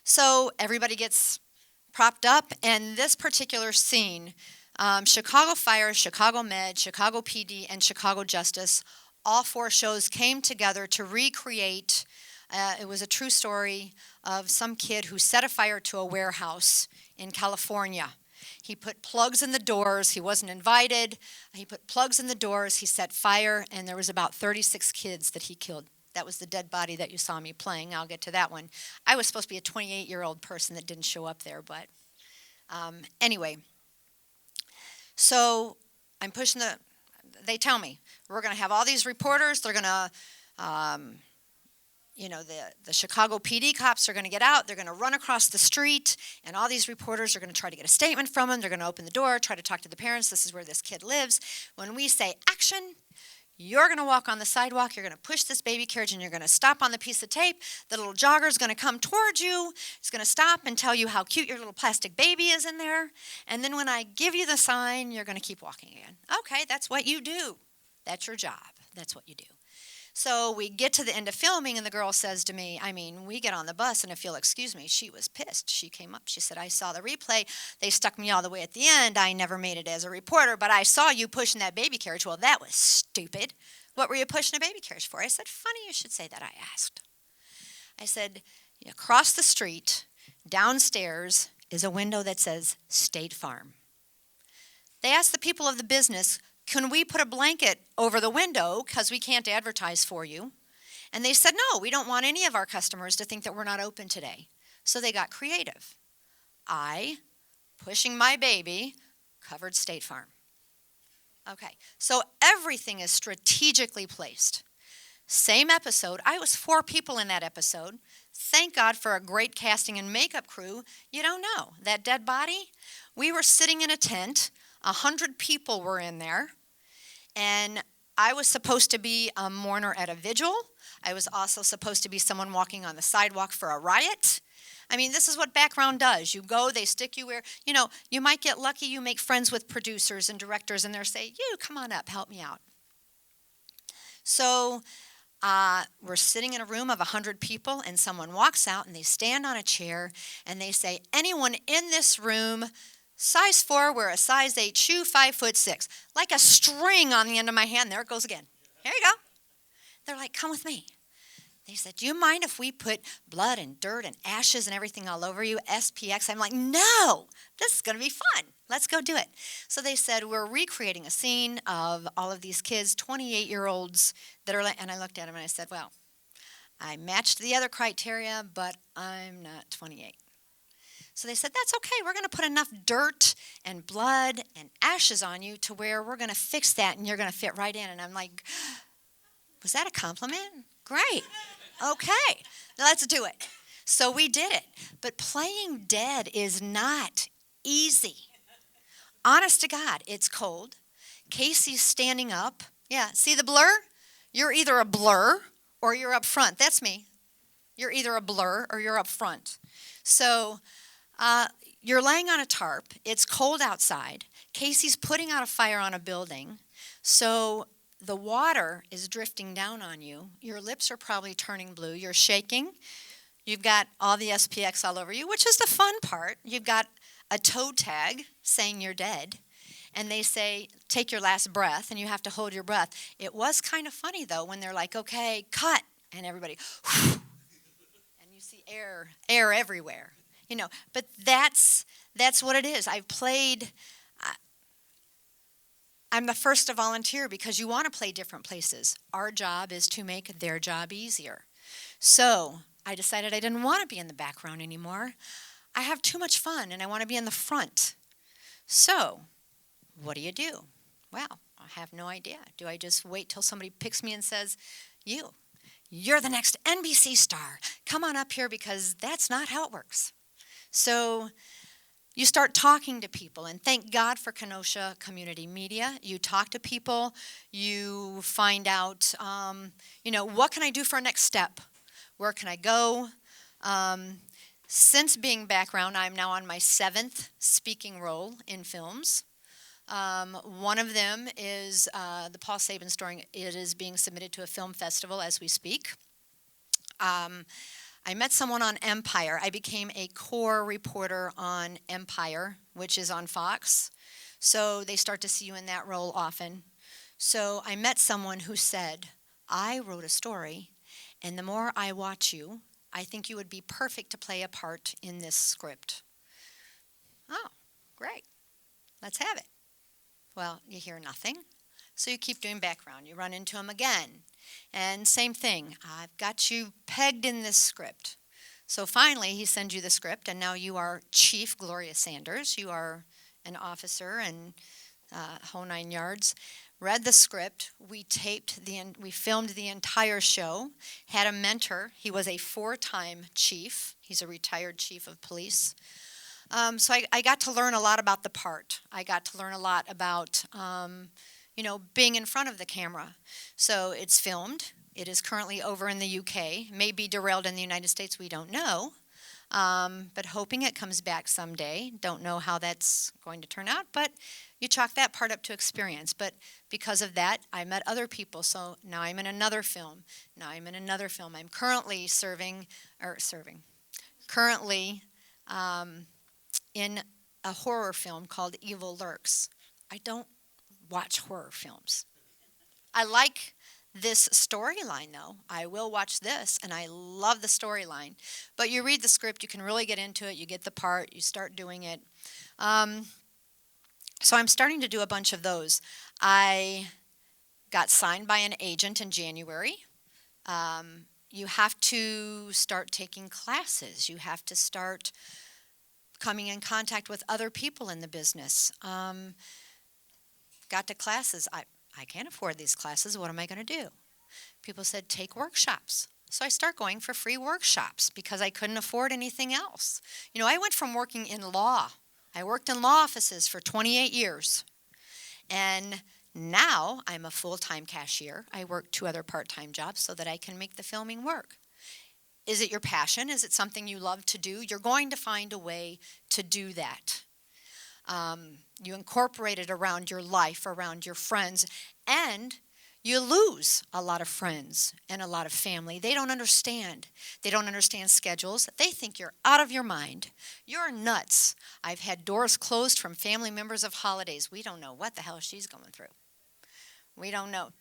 So everybody gets propped up, and this particular scene, Chicago Fire, Chicago Med, Chicago PD, and Chicago Justice, all four shows came together to recreate, it was a true story of some kid who set a fire to a warehouse in California. He put plugs in the doors. He wasn't invited. He put plugs in the doors. He set fire, and there was about 36 kids that he killed. That was the dead body that you saw me playing. I'll get to that one. I was supposed to be a 28-year-old person that didn't show up there, but anyway. So I'm pushing they tell me, we're going to have all these reporters. They're going to, the Chicago PD cops are going to get out. They're going to run across the street, and all these reporters are going to try to get a statement from them. They're going to open the door, try to talk to the parents. This is where this kid lives. When we say action, you're going to walk on the sidewalk. You're going to push this baby carriage, and you're going to stop on the piece of tape. The little jogger is going to come towards you. He's going to stop and tell you how cute your little plastic baby is in there. And then when I give you the sign, you're going to keep walking again. Okay, that's what you do. That's your job. That's what you do. So we get to the end of filming, and the girl says to me, we get on the bus, and if you'll excuse me, she was pissed. She came up. She said, I saw the replay. They stuck me all the way at the end. I never made it as a reporter, but I saw you pushing that baby carriage. Well, that was stupid. What were you pushing a baby carriage for? I said, funny you should say that, I asked. I said, across the street, downstairs, is a window that says State Farm. They asked the people of the business, can we put a blanket over the window because we can't advertise for you? And they said, no, we don't want any of our customers to think that we're not open today. So they got creative. I, pushing my baby, covered State Farm. Okay, so everything is strategically placed. Same episode. I was 4 people in that episode. Thank God for a great casting and makeup crew. You don't know. That dead body, we were sitting in a tent. 100 people were in there. And I was supposed to be a mourner at a vigil. I was also supposed to be someone walking on the sidewalk for a riot. This is what background does. You go, they stick you where, you might get lucky, you make friends with producers and directors, and they'll say, you, come on up, help me out. So we're sitting in a room of 100 people, and someone walks out, and they stand on a chair, and they say, anyone in this room, size 4, wear a size 8 shoe, 5'6", like a string on the end of my hand. There it goes again. Here you go. They're like, come with me. They said, do you mind if we put blood and dirt and ashes and everything all over you, SPX? I'm like, no, this is going to be fun. Let's go do it. So they said, we're recreating a scene of all of these kids, 28-year-olds, that are, and I looked at them and I said, well, I matched the other criteria, but I'm not 28. So they said, that's okay. We're going to put enough dirt and blood and ashes on you to where we're going to fix that and you're going to fit right in. And I'm like, was that a compliment? Great. Okay, let's do it. So we did it. But playing dead is not easy. Honest to God, it's cold. Casey's standing up. Yeah, see the blur? You're either a blur or you're up front. That's me. You're either a blur or you're up front. So you're laying on a tarp. It's cold outside. Casey's putting out a fire on a building. So the water is drifting down on you. Your lips are probably turning blue. You're shaking. You've got all the SPX all over you, which is the fun part. You've got a toe tag saying you're dead. And they say, take your last breath, and you have to hold your breath. It was kind of funny, though, when they're like, okay, cut. And everybody, whew, and you see air everywhere. But that's what it is. I'm the first to volunteer because you want to play different places. Our job is to make their job easier. So I decided I didn't want to be in the background anymore. I have too much fun, and I want to be in the front. So what do you do? Well, I have no idea. Do I just wait till somebody picks me and says, you're the next NBC star. Come on up here, because that's not how it works. So you start talking to people, and thank God for Kenosha Community Media. You talk to people. You find out, what can I do for a next step? Where can I go? Since being background, I'm now on my 7th speaking role in films. One of them is the Paul Sabin story. It is being submitted to a film festival as we speak. I met someone on Empire. I became a core reporter on Empire, which is on Fox. So they start to see you in that role often. So I met someone who said, I wrote a story, and the more I watch you, I think you would be perfect to play a part in this script. Oh, great. Let's have it. Well, you hear nothing, so you keep doing background. You run into him again, and same thing. I've got you pegged in this script. So finally, he sends you the script, and now you are Chief Gloria Sanders. You are an officer and whole 9 yards. read the script. We filmed the entire show, had a mentor. He was a 4-time chief. He's a retired chief of police. So I got to learn a lot about the part. I got to learn a lot about, being in front of the camera. So it's filmed. It is currently over in the UK. May be derailed in the United States. We don't know. But hoping it comes back someday. Don't know how that's going to turn out, but you chalk that part up to experience. But because of that, I met other people. So now I'm in another film. I'm currently in a horror film called Evil Lurks. I don't watch horror films. I like this storyline, though. I will watch this, and I love the storyline. But you read the script, you can really get into it, you get the part, you start doing it. So I'm starting to do a bunch of those. I got signed by an agent in January. You have to start taking classes. You have to start coming in contact with other people in the business. Got to classes. I can't afford these classes. What am I going to do? People said, take workshops. So I start going for free workshops because I couldn't afford anything else. I went from working in law. I worked in law offices for 28 years. And now I'm a full-time cashier. I work 2 other part-time jobs so that I can make the filming work. Is it your passion? Is it something you love to do? You're going to find a way to do that. You incorporate it around your life, around your friends, and you lose a lot of friends and a lot of family. They don't understand. They don't understand schedules. They think you're out of your mind. You're nuts. I've had doors closed from family members of holidays. We don't know what the hell she's going through. We don't know.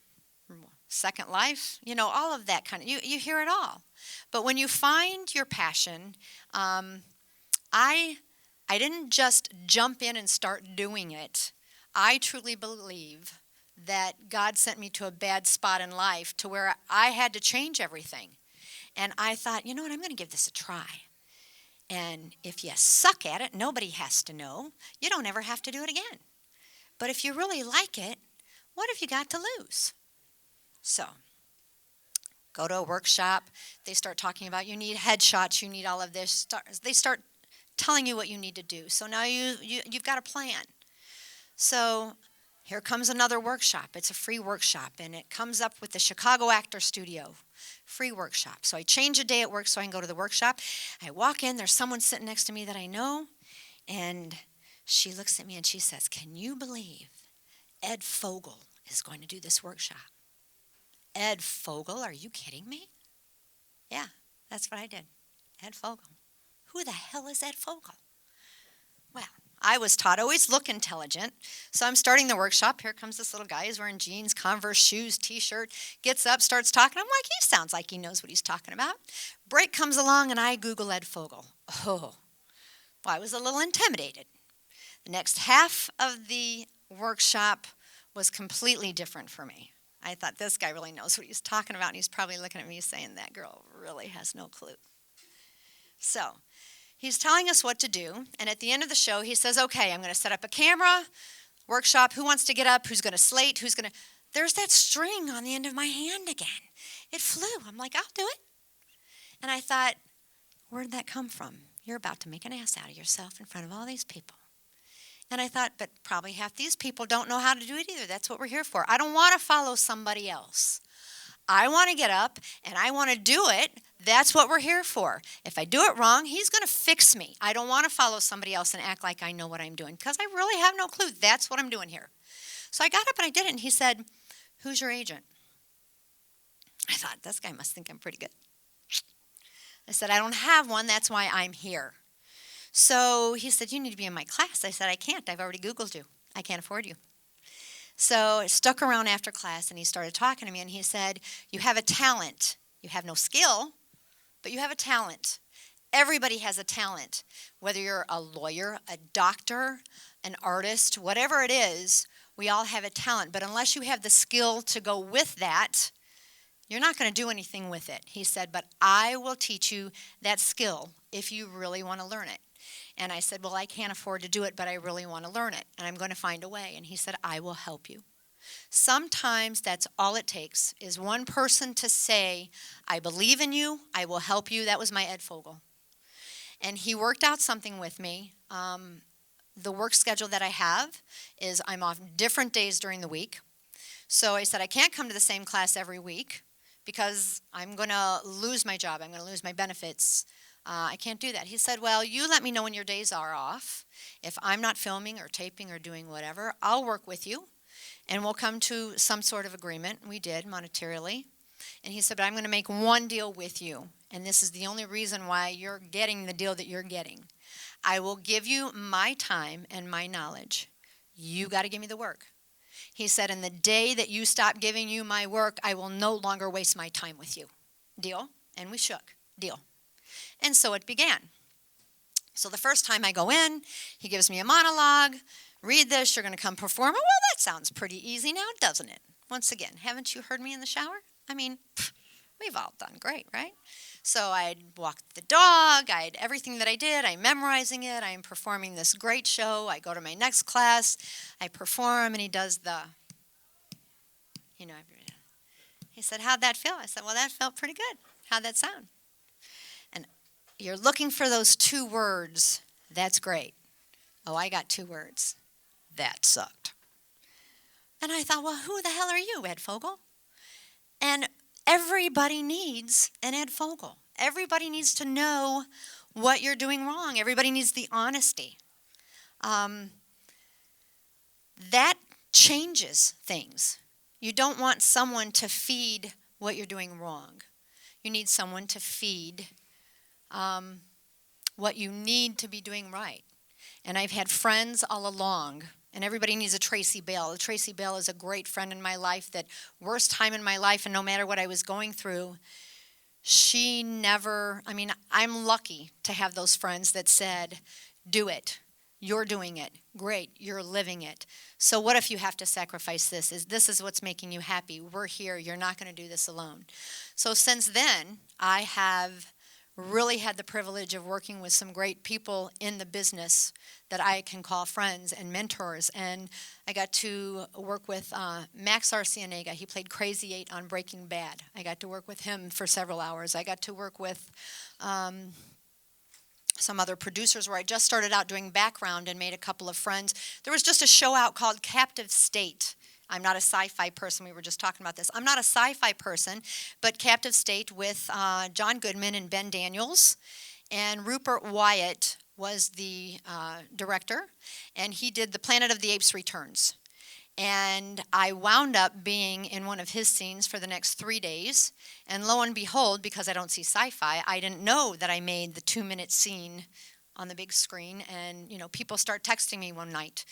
Second life, all of that kind of, you hear it all. But when you find your passion, I didn't just jump in and start doing it. I truly believe that God sent me to a bad spot in life to where I had to change everything. And I thought, you know what, I'm going to give this a try. And if you suck at it, nobody has to know. You don't ever have to do it again. But if you really like it, what have you got to lose? So, go to a workshop. They start talking about you need headshots, you need all of this. They start telling you what you need to do. So now you've got a plan. So here comes another workshop. It's a free workshop, and it comes up with the Chicago Actor Studio. Free workshop. So I change a day at work so I can go to the workshop. I walk in, there's someone sitting next to me that I know, and she looks at me and she says, "Can you believe Ed Fogel is going to do this workshop?" Ed Fogel? Are you kidding me? Yeah, that's what I did. Ed Fogel. Who the hell is Ed Fogel? Well, I was taught always look intelligent. So I'm starting the workshop. Here comes this little guy. He's wearing jeans, Converse shoes, T-shirt. Gets up, starts talking. I'm like, he sounds like he knows what he's talking about. Break comes along, and I Google Ed Fogel. Oh, well, I was a little intimidated. The next half of the workshop was completely different for me. I thought, this guy really knows what he's talking about, and he's probably looking at me saying, that girl really has no clue. So he's telling us what to do, and at the end of the show, he says, okay, I'm going to set up a camera, workshop, who wants to get up, who's going to slate, there's that string on the end of my hand again. It flew. I'm like, I'll do it. And I thought, where'd that come from? You're about to make an ass out of yourself in front of all these people. And I thought, but probably half these people don't know how to do it either. That's what we're here for. I don't want to follow somebody else. I want to get up, and I want to do it. That's what we're here for. If I do it wrong, he's going to fix me. I don't want to follow somebody else and act like I know what I'm doing because I really have no clue. That's what I'm doing here. So I got up and I did it, and he said, who's your agent? I thought, this guy must think I'm pretty good. I said, I don't have one. That's why I'm here. So he said, you need to be in my class. I said, I can't. I've already Googled you. I can't afford you. So I stuck around after class, and he started talking to me, and he said, you have a talent. You have no skill, but you have a talent. Everybody has a talent. Whether you're a lawyer, a doctor, an artist, whatever it is, we all have a talent. But unless you have the skill to go with that, you're not going to do anything with it. He said, but I will teach you that skill if you really want to learn it. And I said, well, I can't afford to do it, but I really want to learn it, and I'm going to find a way. And he said, I will help you. Sometimes that's all it takes is one person to say, I believe in you, I will help you. That was my Ed Fogel. And he worked out something with me. The work schedule that I have is I'm off different days during the week. So I said, I can't come to the same class every week because I'm going to lose my job. I'm going to lose my benefits. I can't do that. He said, well, you let me know when your days are off. If I'm not filming or taping or doing whatever, I'll work with you and we'll come to some sort of agreement. We did monetarily. And he said, but I'm going to make one deal with you. And this is the only reason why you're getting the deal that you're getting. I will give you my time and my knowledge. You got to give me the work. He said, and the day that you stop giving you my work, I will no longer waste my time with you. Deal? And we shook. Deal. And so it began. So the first time I go in, he gives me a monologue. Read this, you're going to come perform. Oh, well, that sounds pretty easy now, doesn't it? Once again, haven't you heard me in the shower? I mean, we've all done great, right? So I'd walk the dog, everything that I did, I'm memorizing it, I'm performing this great show, I go to my next class, I perform, and he does the, he said, how'd that feel? I said, well, that felt pretty good. How'd that sound? And you're looking for those 2 words, that's great. Oh, I got 2 words. That sucked. And I thought, well, who the hell are you, Ed Fogel? And everybody needs an Ed Fogel. Everybody needs to know what you're doing wrong. Everybody needs the honesty. That changes things. You don't want someone to feed what you're doing wrong. You need someone to feed what you need to be doing right. And I've had friends all along, and everybody needs a Tracy Bell. Tracy Bell is a great friend in my life, that worst time in my life, and no matter what I was going through, she never, I'm lucky to have those friends that said, do it. You're doing it. Great. You're living it. So what if you have to sacrifice this? This is what's making you happy. We're here. You're not going to do this alone. So since then, I have really had the privilege of working with some great people in the business that I can call friends and mentors. And I got to work with Max Arcienega. He played Crazy 8 on Breaking Bad. I got to work with him for several hours. I got to work with some other producers where I just started out doing background and made a couple of friends. There was just a show out called Captive State. I'm not a sci-fi person. We were just talking about this. I'm not a sci-fi person, but Captive State with John Goodman and Ben Daniels. And Rupert Wyatt was the director, and he did The Planet of the Apes Returns. And I wound up being in one of his scenes for the next 3 days. And lo and behold, because I don't see sci-fi, I didn't know that I made the 2-minute scene on the big screen. And, people start texting me one night.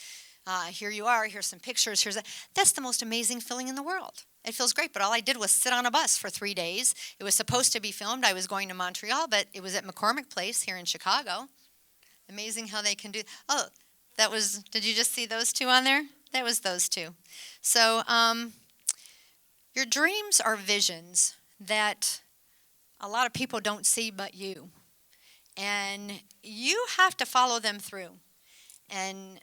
Here you are, here's some pictures, that's the most amazing feeling in the world. It feels great, but all I did was sit on a bus for 3 days. It was supposed to be filmed. I was going to Montreal, but it was at McCormick Place here in Chicago. Amazing how they can do, did you just see those 2 on there? That was those 2. So your dreams are visions that a lot of people don't see but you. And you have to follow them through. And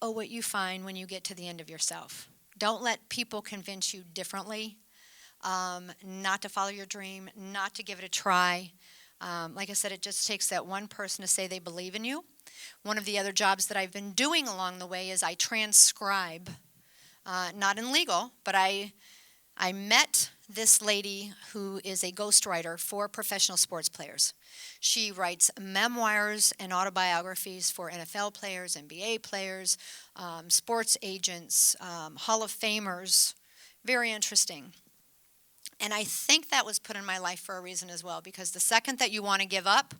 what you find when you get to the end of yourself. Don't let people convince you differently, not to follow your dream, not to give it a try. Like I said, it just takes that one person to say they believe in you. One of the other jobs that I've been doing along the way is I transcribe, not in legal, but I met this lady who is a ghostwriter for professional sports players. She writes memoirs and autobiographies for NFL players, NBA players, sports agents, Hall of Famers. Very interesting. And I think that was put in my life for a reason as well, because the second that you want to give up,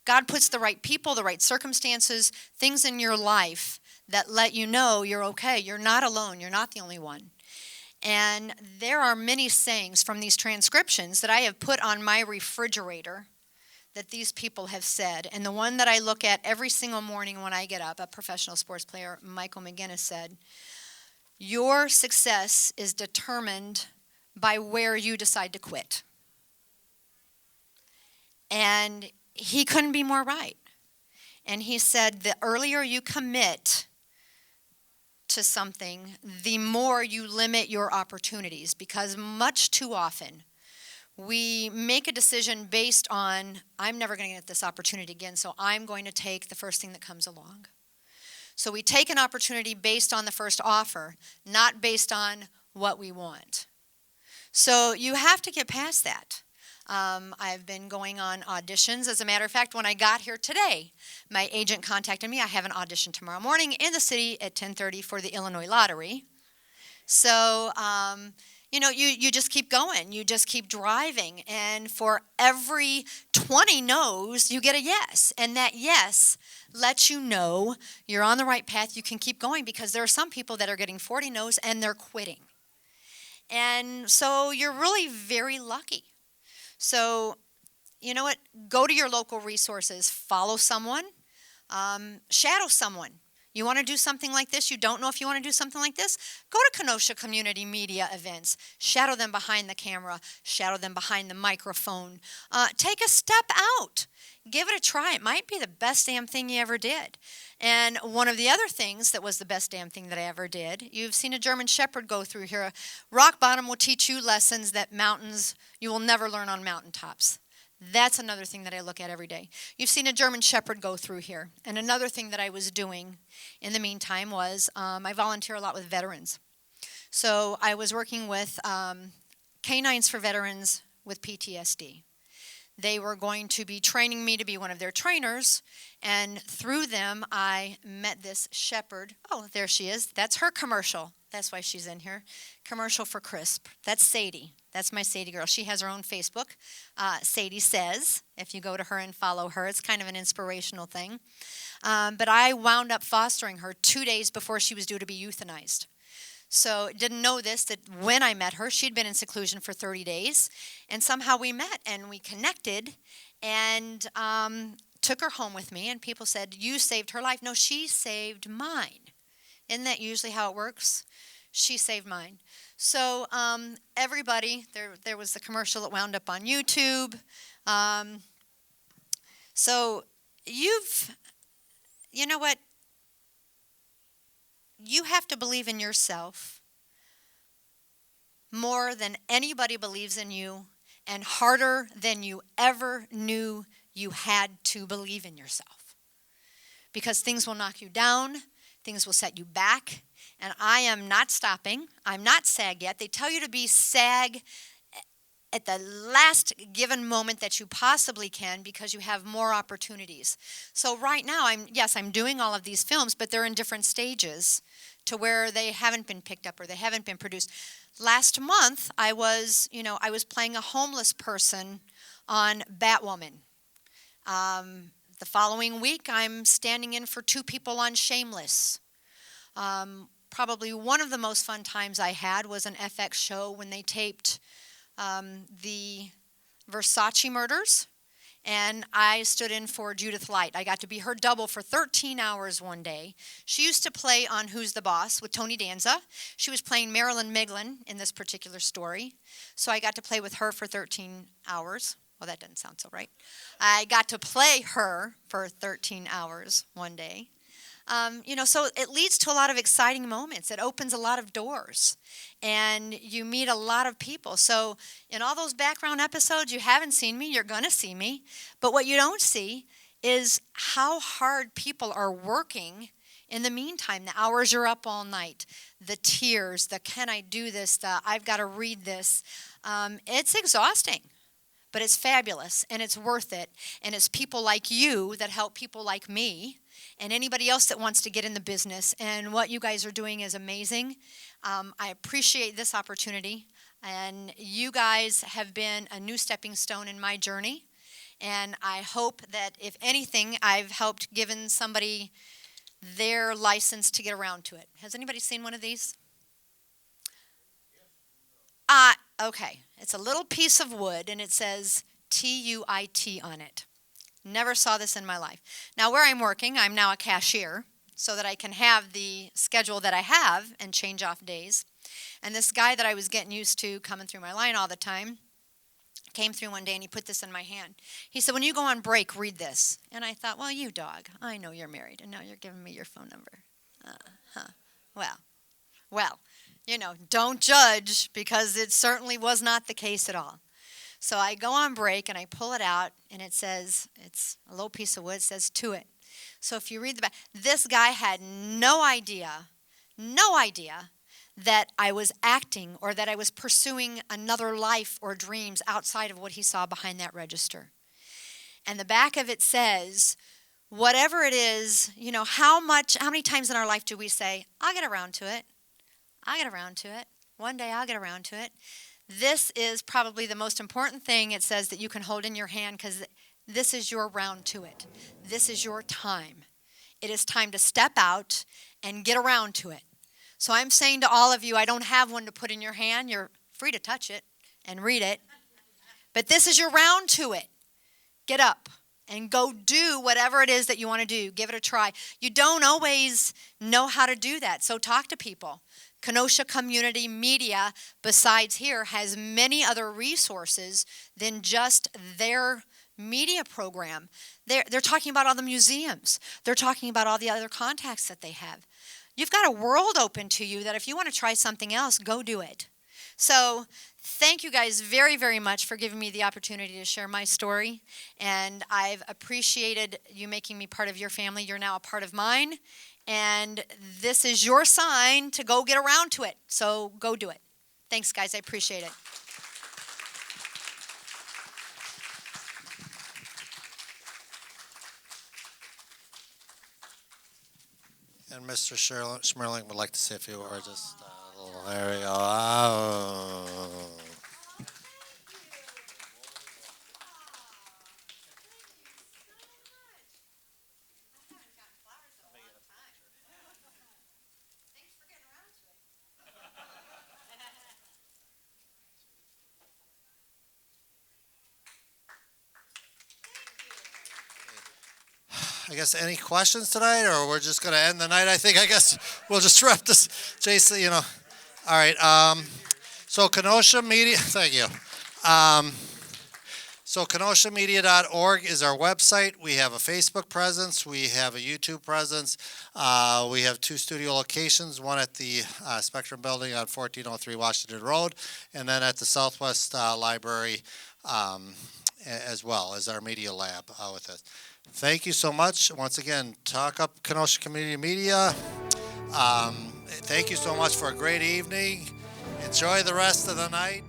God puts the right people, the right circumstances, things in your life that let you know you're okay. You're not alone. You're not the only one. And there are many sayings from these transcriptions that I have put on my refrigerator that these people have said. And the one that I look at every single morning when I get up, a professional sports player, Michael McGinnis, said, your success is determined by where you decide to quit. And he couldn't be more right. And he said, the earlier you commit to something, the more you limit your opportunities, because much too often we make a decision based on, I'm never going to get this opportunity again, so I'm going to take the first thing that comes along. So we take an opportunity based on the first offer, not based on what we want. So you have to get past that. I've been going on auditions. As a matter of fact, when I got here today, my agent contacted me. I have an audition tomorrow morning in the city at 10:30 for the Illinois Lottery. So, you just keep going. You just keep driving. And for every 20 no's, you get a yes. And that yes lets you know you're on the right path. You can keep going, because there are some people that are getting 40 no's and they're quitting. And so you're really very lucky. So, you know what? Go to your local resources. Follow someone. Shadow someone. You want to do something like this? You don't know if you want to do something like this? Go to Kenosha Community Media events. Shadow them behind the camera. Shadow them behind the microphone. Take a step out. Give it a try. It might be the best damn thing you ever did. And one of the other things that was the best damn thing that I ever did, you've seen a German Shepherd go through here. Rock bottom will teach you lessons that mountains, you will never learn on mountaintops. That's another thing that I look at every day. You've seen a German Shepherd go through here. And another thing that I was doing in the meantime was I volunteer a lot with veterans. So I was working with canines for veterans with PTSD. They were going to be training me to be one of their trainers, and through them I met this shepherd. Oh, there she is. That's her commercial. That's why she's in here. Commercial for Crisp. That's Sadie. That's my Sadie girl. She has her own Facebook. Sadie Says, if you go to her and follow her, it's kind of an inspirational thing. But I wound up fostering her 2 days before she was due to be euthanized. So didn't know this, that when I met her, she'd been in seclusion for 30 days. And somehow we met and we connected and took her home with me. And people said, you saved her life. No, she saved mine. Isn't that usually how it works? She saved mine. So everybody, there was the commercial that wound up on YouTube. So you know what? You have to believe in yourself more than anybody believes in you, and harder than you ever knew you had to believe in yourself. Because things will knock you down, things will set you back, and I am not stopping. I'm not SAG yet. They tell you to be SAG at the last given moment that you possibly can, because you have more opportunities. So right now, I'm doing all of these films, but they're in different stages to where they haven't been picked up or they haven't been produced. Last month, I was playing a homeless person on Batwoman. The following week, I'm standing in for 2 people on Shameless. Probably one of the most fun times I had was an FX show when they taped the Versace murders, and I stood in for Judith Light. I got to be her double for 13 hours one day. She used to play on Who's the Boss with Tony Danza. She was playing Marilyn Miglin in this particular story, so I got to play with her for 13 hours. Well, that doesn't sound so right. I got to play her for 13 hours one day. So it leads to a lot of exciting moments. It opens a lot of doors, and you meet a lot of people. So in all those background episodes, you haven't seen me, you're going to see me. But what you don't see is how hard people are working in the meantime. The hours you're up all night, the tears, the can I do this, the I've got to read this. It's exhausting. But it's fabulous, and it's worth it. And it's people like you that help people like me and anybody else that wants to get in the business. And what you guys are doing is amazing. I appreciate this opportunity. And you guys have been a new stepping stone in my journey. And I hope that, if anything, I've helped given somebody their license to get around to it. Has anybody seen one of these? Okay. It's a little piece of wood, and it says TUIT on it. Never saw this in my life. Now, where I'm working, I'm now a cashier, so that I can have the schedule that I have and change off days. And this guy that I was getting used to coming through my line all the time came through one day, and he put this in my hand. He said, when you go on break, read this. And I thought, well, you dog, I know you're married, and now you're giving me your phone number. Well, don't judge, because it certainly was not the case at all. So I go on break and I pull it out, and it says, it's a little piece of wood, it says "to it." So if you read the back, this guy had no idea that I was acting or that I was pursuing another life or dreams outside of what he saw behind that register. And the back of it says, whatever it is, how many times in our life do we say, I'll get around to it. I'll get around to it. One day I'll get around to it. This is probably the most important thing it says that you can hold in your hand, because this is your round to it. This is your time. It is time to step out and get around to it. So I'm saying to all of you, I don't have one to put in your hand. You're free to touch it and read it. But this is your round to it. Get up and go do whatever it is that you want to do. Give it a try. You don't always know how to do that, so talk to people. Kenosha Community Media, besides here, has many other resources than just their media program. They're talking about all the museums. They're talking about all the other contacts that they have. You've got a world open to you that if you want to try something else, go do it. So thank you guys very, very much for giving me the opportunity to share my story. And I've appreciated you making me part of your family. You're now a part of mine. And this is your sign to go get around to it. So go do it. Thanks, guys. I appreciate it. And Mr. Schmerling would like to say a few words. Just a little, there we go. Oh. I guess any questions tonight, or we're just going to end the night? I guess we'll just wrap this, Jason, All right. So Kenosha Media, thank you. So KenoshaMedia.org is our website. We have a Facebook presence. We have a YouTube presence. We have 2 studio locations, one at the Spectrum Building on 1403 Washington Road, and then at the Southwest Library as well as our media lab with us. Thank you so much. Once again, talk up Kenosha Community Media. Thank you so much for a great evening. Enjoy the rest of the night.